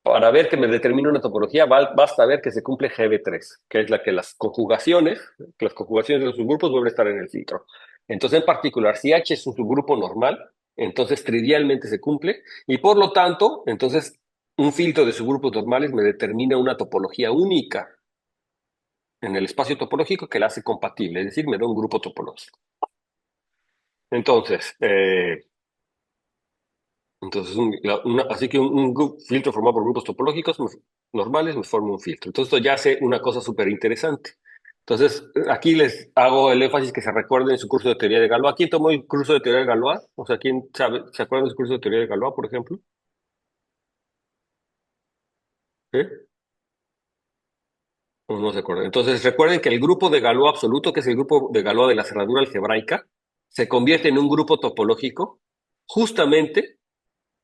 S1: para ver que me determina una topología, basta ver que se cumple GB3, que es la que las conjugaciones de los subgrupos vuelven a estar en el filtro. Entonces, en particular, si H es un subgrupo normal, entonces trivialmente se cumple y por lo tanto, entonces un filtro de subgrupos normales me determina una topología única en el espacio topológico que la hace compatible, es decir, me da un grupo topológico. Entonces, así que un filtro formado por grupos topológicos normales me forma un filtro. Entonces, esto ya hace una cosa súper interesante. Entonces, aquí les hago el énfasis que se recuerden su curso de teoría de Galois. ¿Quién tomó el curso de teoría de Galois? O sea, ¿quién sabe, se acuerdan de su curso de teoría de Galois, por ejemplo? ¿Sí? ¿O no se acuerdan? Entonces, recuerden que el grupo de Galois absoluto, que es el grupo de Galois de la cerradura algebraica, se convierte en un grupo topológico justamente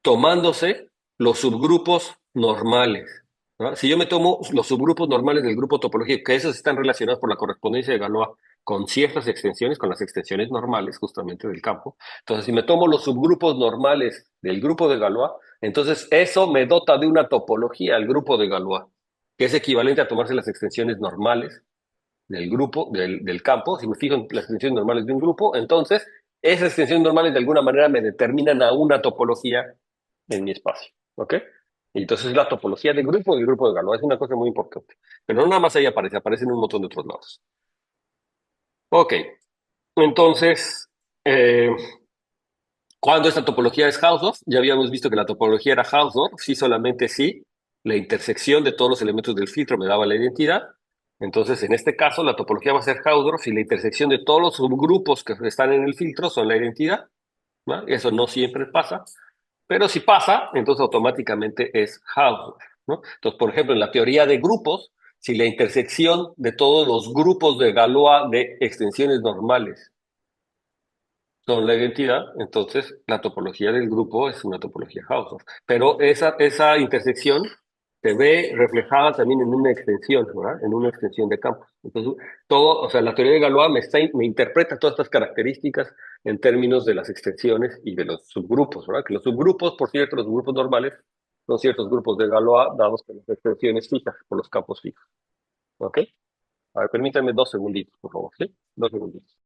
S1: tomándose los subgrupos normales, ¿no? Si yo me tomo los subgrupos normales del grupo topológico, que esos están relacionados por la correspondencia de Galois con ciertas extensiones, con las extensiones normales justamente del campo, entonces si me tomo los subgrupos normales del grupo de Galois, entonces eso me dota de una topología al grupo de Galois, que es equivalente a tomarse las extensiones normales del grupo, del campo. Si me fijo en las extensiones normales de un grupo, entonces esas extensiones normales de alguna manera me determinan a una topología en mi espacio. ¿Ok? Y entonces la topología del grupo de Galois es una cosa muy importante. Pero no nada más ahí aparece en un montón de otros lados. Ok, entonces, eh, cuando esta topología es Hausdorff, ya habíamos visto que la topología era Hausdorff, sí solamente sí, la intersección de todos los elementos del filtro me daba la identidad. Entonces, en este caso, la topología va a ser Hausdorff si la intersección de todos los subgrupos que están en el filtro son la identidad, ¿no? Eso no siempre pasa, pero si pasa, entonces automáticamente es Hausdorff, ¿no? Entonces, por ejemplo, en la teoría de grupos, si la intersección de todos los grupos de Galois de extensiones normales son la identidad, entonces la topología del grupo es una topología Hausdorff. Pero esa intersección se ve reflejada también en una extensión, ¿verdad? En una extensión de campos. Entonces, o sea, la teoría de Galois me interpreta todas estas características en términos de las extensiones y de los subgrupos, ¿verdad? Que los subgrupos, por cierto, los grupos normales, son ciertos grupos de Galois dados por las extensiones fijas, por los campos fijos. ¿Ok? A ver, permítanme 2 segunditos, por favor, ¿sí? 2 segunditos.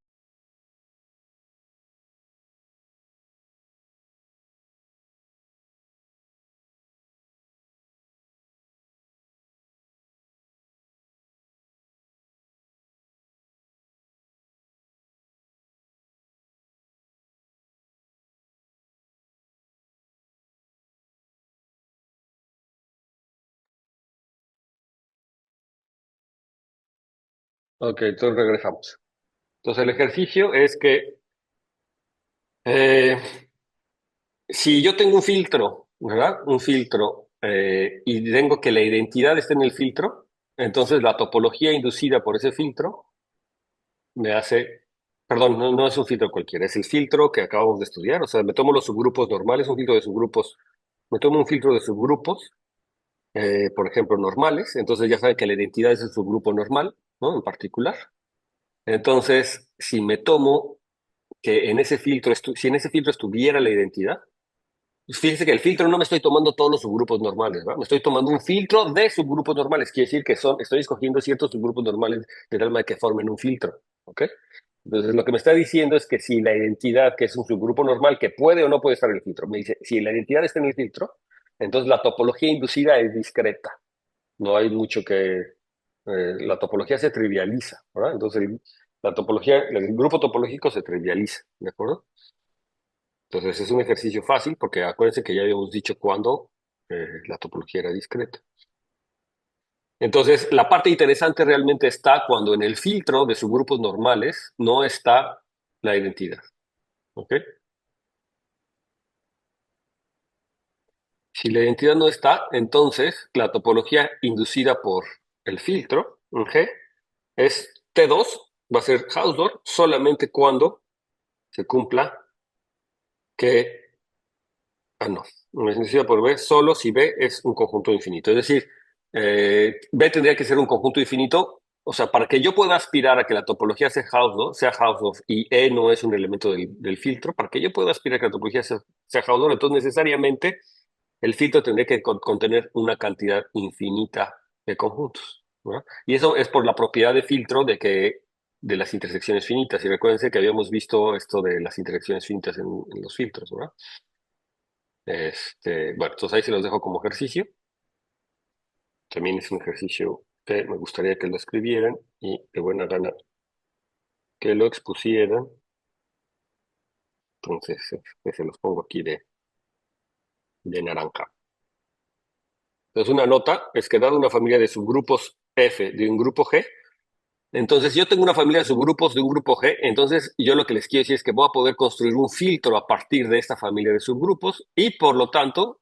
S1: Ok, entonces regresamos. Entonces el ejercicio es que eh, si yo tengo un filtro, ¿verdad? Un filtro y tengo que la identidad esté en el filtro, entonces la topología inducida por ese filtro me hace, perdón, no es un filtro cualquiera, es el filtro que acabamos de estudiar, o sea, me tomo los subgrupos normales, un filtro de subgrupos, me tomo un filtro de subgrupos, por ejemplo, normales, entonces ya saben que la identidad es el subgrupo normal, ¿no? En particular. Entonces, si me tomo que en ese filtro, si en ese filtro estuviera la identidad, fíjense que el filtro no me estoy tomando todos los subgrupos normales, ¿no? Me estoy tomando un filtro de subgrupos normales. Quiere decir que estoy escogiendo ciertos subgrupos normales de tal manera que formen un filtro, ¿ok? Entonces, lo que me está diciendo es que si la identidad, que es un subgrupo normal, que puede o no puede estar en el filtro, me dice, si la identidad está en el filtro, entonces la topología inducida es discreta. No hay mucho la topología se trivializa, ¿verdad? Entonces, la topología, el grupo topológico se trivializa, ¿de acuerdo? Entonces, es un ejercicio fácil porque acuérdense que ya habíamos dicho cuando la topología era discreta. Entonces, la parte interesante realmente está cuando en el filtro de subgrupos normales no está la identidad. ¿Ok? Si la identidad no está, entonces la topología inducida por el filtro, un G, es T2, va a ser Hausdorff solamente cuando se cumpla que, no, inducida por B solo si B es un conjunto infinito. Es decir, B tendría que ser un conjunto infinito. O sea, para que yo pueda aspirar a que la topología sea Hausdorff y E no es un elemento del filtro, para que yo pueda aspirar a que la topología sea Hausdorff, entonces necesariamente el filtro tendría que contener una cantidad infinita de conjuntos, ¿no? Y eso es por la propiedad de filtro de las intersecciones finitas. Y recuérdense que habíamos visto esto de las intersecciones finitas en los filtros, ¿no? Bueno, entonces ahí se los dejo como ejercicio. También es un ejercicio que me gustaría que lo escribieran y de buena gana que lo expusieran. Entonces, que se los pongo aquí de naranja. Entonces, una nota es que dada una familia de subgrupos F de un grupo G, entonces yo tengo una familia de subgrupos de un grupo G, entonces yo lo que les quiero decir es que voy a poder construir un filtro a partir de esta familia de subgrupos y por lo tanto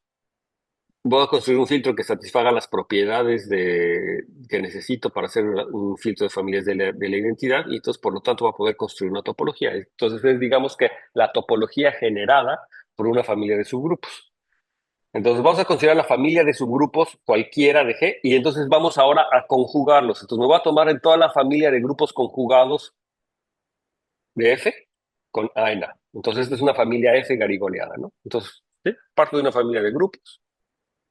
S1: voy a construir un filtro que satisfaga las propiedades que necesito para hacer un filtro de familias de la identidad y entonces por lo tanto voy a poder construir una topología. Entonces digamos que la topología generada por una familia de subgrupos. Entonces vamos a considerar la familia de subgrupos cualquiera de G y entonces vamos ahora a conjugarlos. Entonces me voy a tomar en toda la familia de grupos conjugados de F con A en A. Entonces esta es una familia F garigoleada, ¿no? Entonces, ¿sí? Parto de una familia de grupos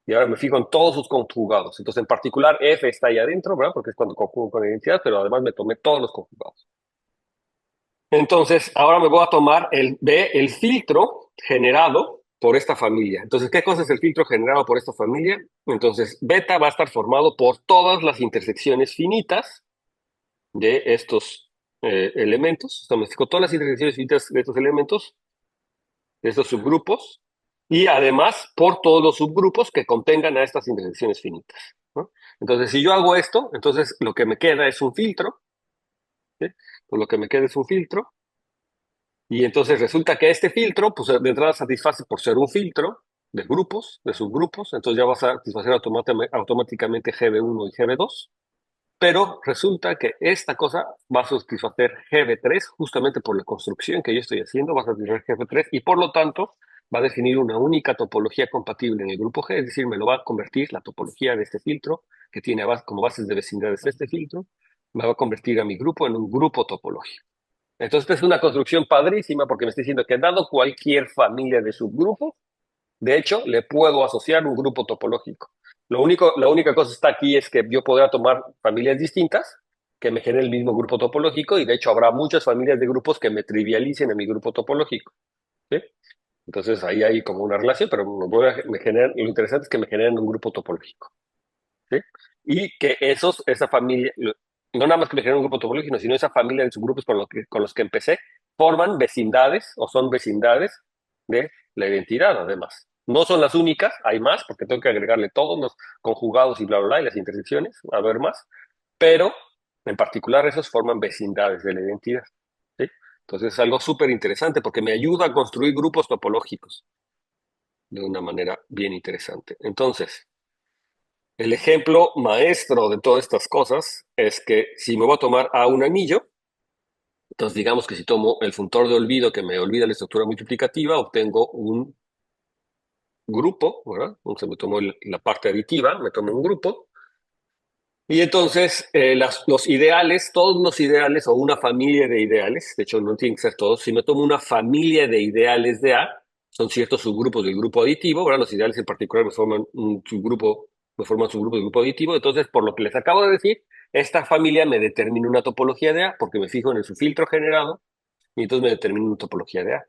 S1: y ahora me fijo en todos sus conjugados. Entonces en particular F está ahí adentro, ¿verdad? Porque es cuando conjugo con identidad, pero además me tomé todos los conjugados. Entonces ahora me voy a tomar el filtro generado por esta familia. Entonces, ¿qué cosa es el filtro generado por esta familia? Entonces, beta va a estar formado por todas las intersecciones finitas de estos elementos. O sea, me fijo todas las intersecciones finitas de estos elementos, de estos subgrupos, y además por todos los subgrupos que contengan a estas intersecciones finitas, ¿no? Entonces, si yo hago esto, entonces lo que me queda es un filtro, ¿sí? Pues lo que me queda es un filtro. Y entonces resulta que este filtro, pues de entrada satisface por ser un filtro de grupos, de subgrupos, entonces ya va a satisfacer automáticamente GB1 y GB2, pero resulta que esta cosa va a satisfacer GB3 justamente por la construcción que yo estoy haciendo, va a satisfacer GB3 y por lo tanto va a definir una única topología compatible en el grupo G, es decir, me lo va a convertir la topología de este filtro, que tiene como bases de vecindades este filtro, me va a convertir a mi grupo en un grupo topológico. Entonces, esta es una construcción padrísima porque me está diciendo que dado cualquier familia de subgrupos, de hecho, le puedo asociar un grupo topológico. La única cosa está aquí es que yo podría tomar familias distintas que me generen el mismo grupo topológico y de hecho habrá muchas familias de grupos que me trivialicen a mi grupo topológico, ¿sí? Entonces ahí hay como una relación, pero lo interesante es que me generen un grupo topológico, ¿sí? Y que esa familia, no nada más que me generen un grupo topológico, sino esa familia de subgrupos con los que empecé, forman vecindades o son vecindades de la identidad, además. No son las únicas, hay más, porque tengo que agregarle todos los conjugados y bla, bla, bla, y las intersecciones, a ver más, pero en particular esos forman vecindades de la identidad, ¿sí? Entonces es algo súper interesante porque me ayuda a construir grupos topológicos de una manera bien interesante. Entonces, el ejemplo maestro de todas estas cosas es que si me voy a tomar a un anillo, entonces digamos que si tomo el funtor de olvido que me olvida la estructura multiplicativa, obtengo un grupo, ¿verdad? Entonces me tomo la parte aditiva, me tomo un grupo. Y entonces los ideales, todos los ideales o una familia de ideales, de hecho no tienen que ser todos, si me tomo una familia de ideales de A, son ciertos subgrupos del grupo aditivo, ¿verdad? Los ideales en particular me forman un subgrupo, me forman subgrupos del grupo aditivo. Entonces, por lo que les acabo de decir, esta familia me determina una topología de A porque me fijo en su filtro generado y entonces me determina una topología de A.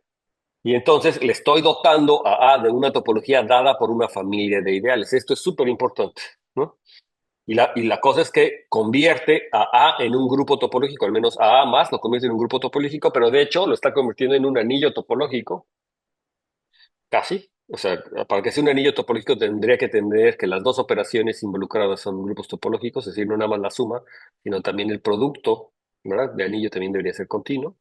S1: Y entonces le estoy dotando a A de una topología dada por una familia de ideales. Esto es súper importante, ¿no? Y la cosa es que convierte a A en un grupo topológico, al menos a A más lo convierte en un grupo topológico, pero de hecho lo está convirtiendo en un anillo topológico, casi. O sea, para que sea un anillo topológico tendría que tener que las dos operaciones involucradas son grupos topológicos, es decir, no nada más la suma, sino también el producto, ¿verdad? De anillo también debería ser continuo.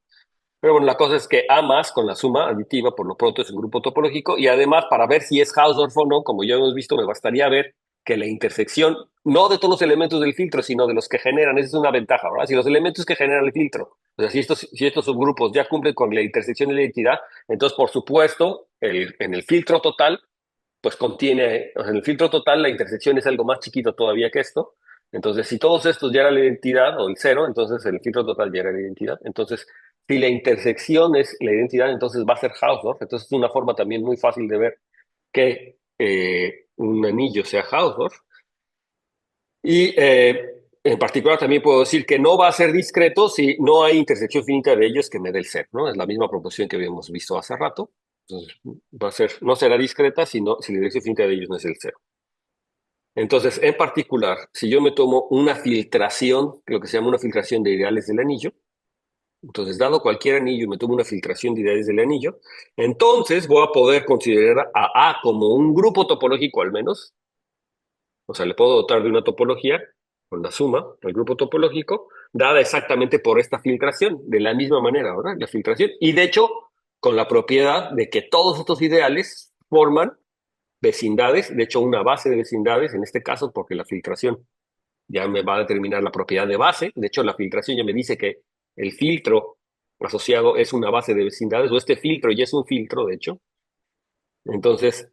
S1: Pero bueno, la cosa es que A más con la suma aditiva, por lo pronto es un grupo topológico, y además para ver si es Hausdorff o no, como ya hemos visto, me bastaría ver que la intersección, no de todos los elementos del filtro, sino de los que generan, esa es una ventaja, ¿verdad? Si los elementos que generan el filtro, o sea, si estos subgrupos ya cumplen con la intersección de la identidad, entonces por supuesto, en el filtro total, pues contiene, o sea, en el filtro total la intersección es algo más chiquito todavía que esto. Entonces, si todos estos ya eran la identidad o el cero, entonces el filtro total ya era la identidad. Entonces, si la intersección es la identidad, entonces va a ser Hausdorff. Entonces, es una forma también muy fácil de ver que un anillo sea Hausdorff. Y en particular también puedo decir que no va a ser discreto si no hay intersección finita de ellos que me dé el cero, ¿no? Es la misma proporción que habíamos visto hace rato. Entonces, no será discreta si la dirección finita de ellos no es el cero. Entonces, en particular, si yo me tomo una filtración, lo que se llama una filtración de ideales del anillo, entonces, dado cualquier anillo y me tomo una filtración de ideales del anillo, entonces voy a poder considerar a A como un grupo topológico al menos. O sea, le puedo dotar de una topología con la suma del grupo topológico, dada exactamente por esta filtración, de la misma manera, ¿verdad? La filtración. Y de hecho, con la propiedad de que todos estos ideales forman vecindades, de hecho, una base de vecindades, en este caso, porque la filtración ya me va a determinar la propiedad de base. De hecho, la filtración ya me dice que el filtro asociado es una base de vecindades, o este filtro ya es un filtro, de hecho. Entonces,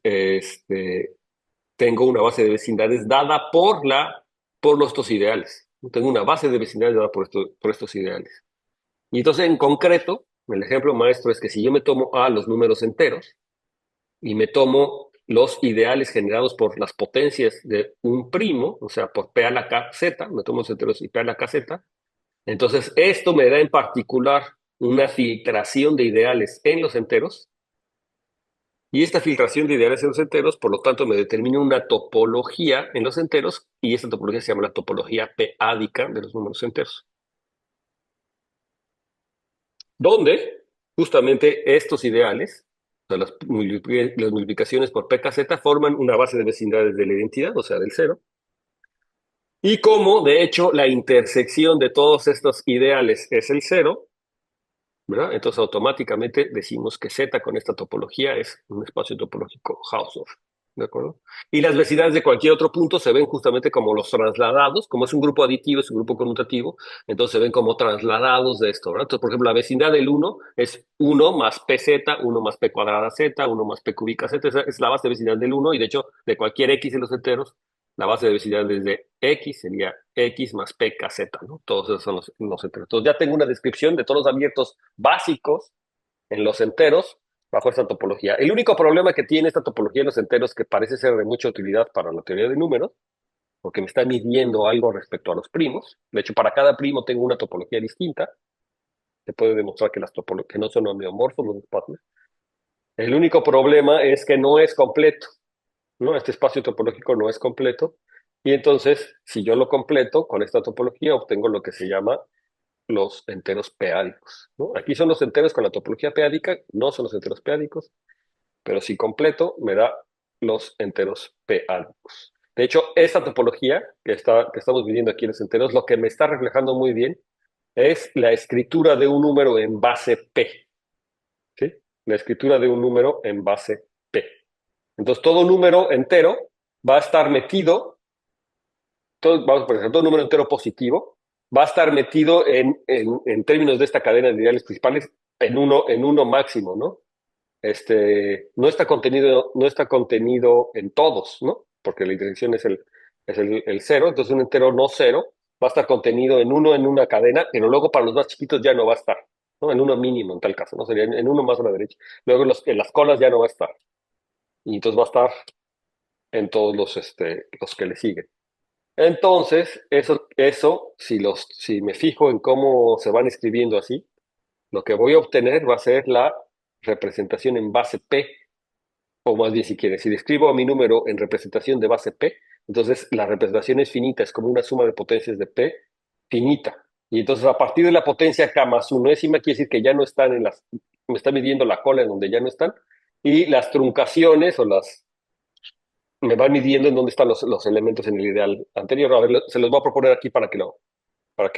S1: tengo una base de vecindades dada por estos ideales. Tengo una base de vecindades dada por estos ideales. Y entonces, en concreto, el ejemplo maestro es que si yo me tomo a los números enteros y me tomo los ideales generados por las potencias de un primo, o sea, por P a la K Z, me tomo los enteros y P a la K Z, entonces esto me da en particular una filtración de ideales en los enteros, y esta filtración de ideales en los enteros, por lo tanto, me determina una topología en los enteros, y esta topología se llama la topología p-ádica de los números enteros, donde justamente estos ideales, o sea, las multiplicaciones por pkz, forman una base de vecindades de la identidad, o sea, del cero, y como de hecho la intersección de todos estos ideales es el cero, ¿verdad? Entonces automáticamente decimos que Z con esta topología es un espacio topológico Hausdorff, ¿de acuerdo? Y las vecindades de cualquier otro punto se ven justamente como los trasladados, como es un grupo aditivo, es un grupo conmutativo, entonces se ven como trasladados de esto, ¿verdad? Entonces, por ejemplo, la vecindad del 1 es 1 más PZ, 1 más P cuadrada Z, 1 más P cúbica Z, esa es la base de vecindad del 1, y de hecho, de cualquier X en los enteros, la base de vecindad desde X sería X más PKZ, ¿no? Todos esos son los enteros. Entonces ya tengo una descripción de todos los abiertos básicos en los enteros bajo esta topología. El único problema que tiene esta topología en los enteros, que parece ser de mucha utilidad para la teoría de números, porque me está midiendo algo respecto a los primos. De hecho, para cada primo tengo una topología distinta. Se puede demostrar que las topologías que no son homeomorfos los espacios. El único problema es que no es completo, ¿no? Este espacio topológico no es completo. Y entonces, si yo lo completo con esta topología, obtengo lo que se llama los enteros p-ádicos, ¿no? Aquí son los enteros con la topología p-ádica, no son los enteros p-ádicos, pero si completo me da los enteros p-ádicos. De hecho, esta topología que estamos viviendo aquí en los enteros, lo que me está reflejando muy bien es la escritura de un número en base p, ¿sí? La escritura de un número en base p. Entonces, todo número entero va a estar metido, vamos a poner todo número entero positivo, va a estar metido en términos de esta cadena de ideales principales en uno máximo, ¿no? No está contenido en todos, ¿no? Porque la intersección es el cero, entonces un entero no cero va a estar contenido en uno en una cadena, pero luego para los más chiquitos ya no va a estar, ¿no? En uno mínimo en tal caso, ¿no? Sería en uno más a la derecha. Luego en las colas ya no va a estar. Y entonces va a estar en todos los que le siguen. Entonces, si me fijo en cómo se van escribiendo así, lo que voy a obtener va a ser la representación en base P, o más bien si quieres, si describo a mi número en representación de base P, entonces la representación es finita, es como una suma de potencias de P finita. Y entonces a partir de la potencia K más 1 décima quiere decir que ya no están me está midiendo la cola en donde ya no están, y las truncaciones me van midiendo en dónde están los elementos en el ideal anterior. A ver, se los voy a proponer aquí para que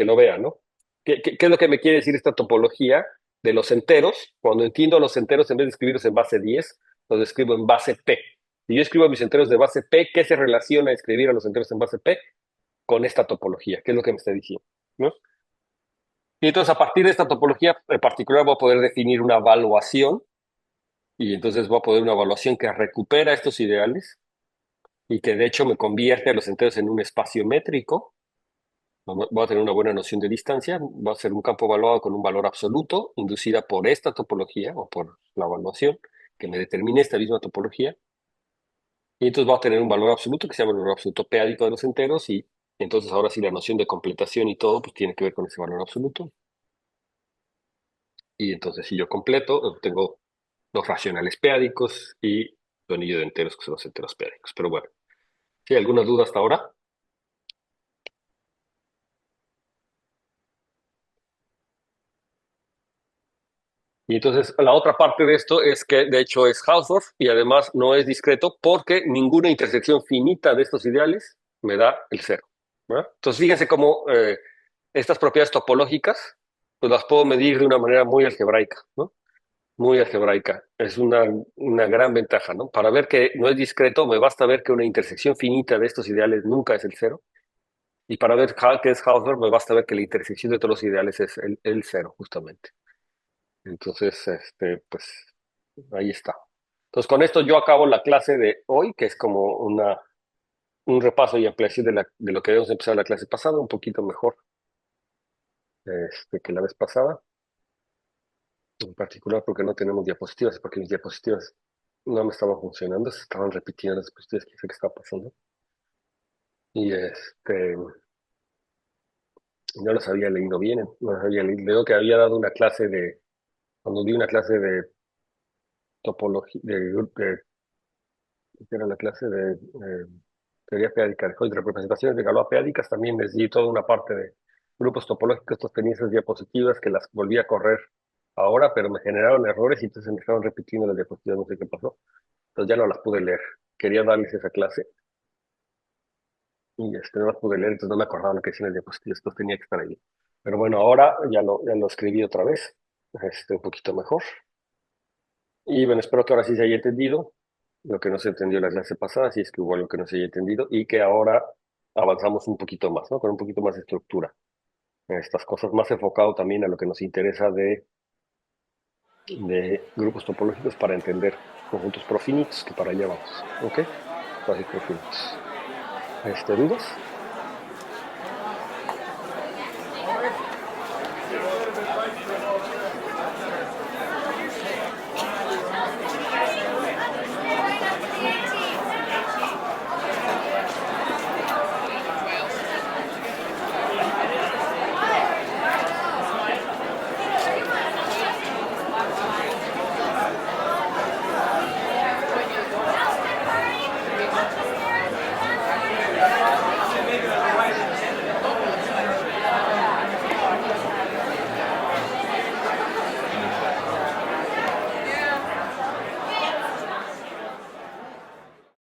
S1: lo vean, ¿no? ¿Qué es lo que me quiere decir esta topología de los enteros? Cuando entiendo los enteros, en vez de escribirlos en base 10, los escribo en base P. Y yo escribo mis enteros de base P, ¿qué se relaciona a escribir a los enteros en base P? Con esta topología, ¿qué es lo que me está diciendo? ¿No? Y entonces, a partir de esta topología en particular, voy a poder definir una evaluación, y entonces voy a poder una evaluación que recupera estos ideales y que de hecho me convierte a los enteros en un espacio métrico. Voy a tener una buena noción de distancia, va a ser un campo evaluado con un valor absoluto, inducida por esta topología o por la evaluación que me determine esta misma topología. Y entonces va a tener un valor absoluto que se llama el valor absoluto p-ádico de los enteros, y entonces ahora sí la noción de completación y todo pues tiene que ver con ese valor absoluto. Y entonces si yo completo, tengo los racionales p-ádicos y su anillo de enteros que son los enteros p-ádicos. Pero bueno, ¿sí? ¿Alguna duda hasta ahora? Y entonces la otra parte de esto es que de hecho es Hausdorff y además no es discreto porque ninguna intersección finita de estos ideales me da el cero, ¿verdad? Entonces fíjense cómo estas propiedades topológicas pues las puedo medir de una manera muy algebraica, ¿no? Muy algebraica. Es una gran ventaja, ¿no? Para ver que no es discreto me basta ver que una intersección finita de estos ideales nunca es el cero. Y para ver qué es Hausdorff me basta ver que la intersección de todos los ideales es el cero, justamente. Entonces, pues ahí está. Entonces, con esto yo acabo la clase de hoy, que es como un repaso y ampliación de lo que habíamos empezado la clase pasada, un poquito mejor que la vez pasada, en particular porque no tenemos diapositivas, porque mis diapositivas no me estaban funcionando, se estaban repitiendo las diapositivas, qué sé qué está pasando. Y no las había leído bien, no las había leído. Leo que había dado una clase cuando di una clase de topología, que era la clase de teoría p-ádica, de representaciones de Galois p-ádicas, también les di toda una parte de grupos topológicos. Estos tenían esas diapositivas que las volví a correr ahora, pero me generaron errores y entonces me estaban repitiendo las diapositivas, no sé qué pasó. Entonces ya no las pude leer. Quería darles esa clase y no las pude leer, entonces no me acordaba lo que decían las diapositivas, entonces tenía que estar ahí. Pero bueno, ahora ya lo escribí otra vez, un poquito mejor. Y bueno, espero que ahora sí se haya entendido lo que no se entendió en la clase pasada, si es que hubo algo que no se haya entendido, y que ahora avanzamos un poquito más, ¿no? Con un poquito más de estructura en estas cosas, más enfocado también a lo que nos interesa de grupos topológicos para entender conjuntos profinitos, que para allá vamos, ¿ok? Espacios profinitos. ¿Dudas?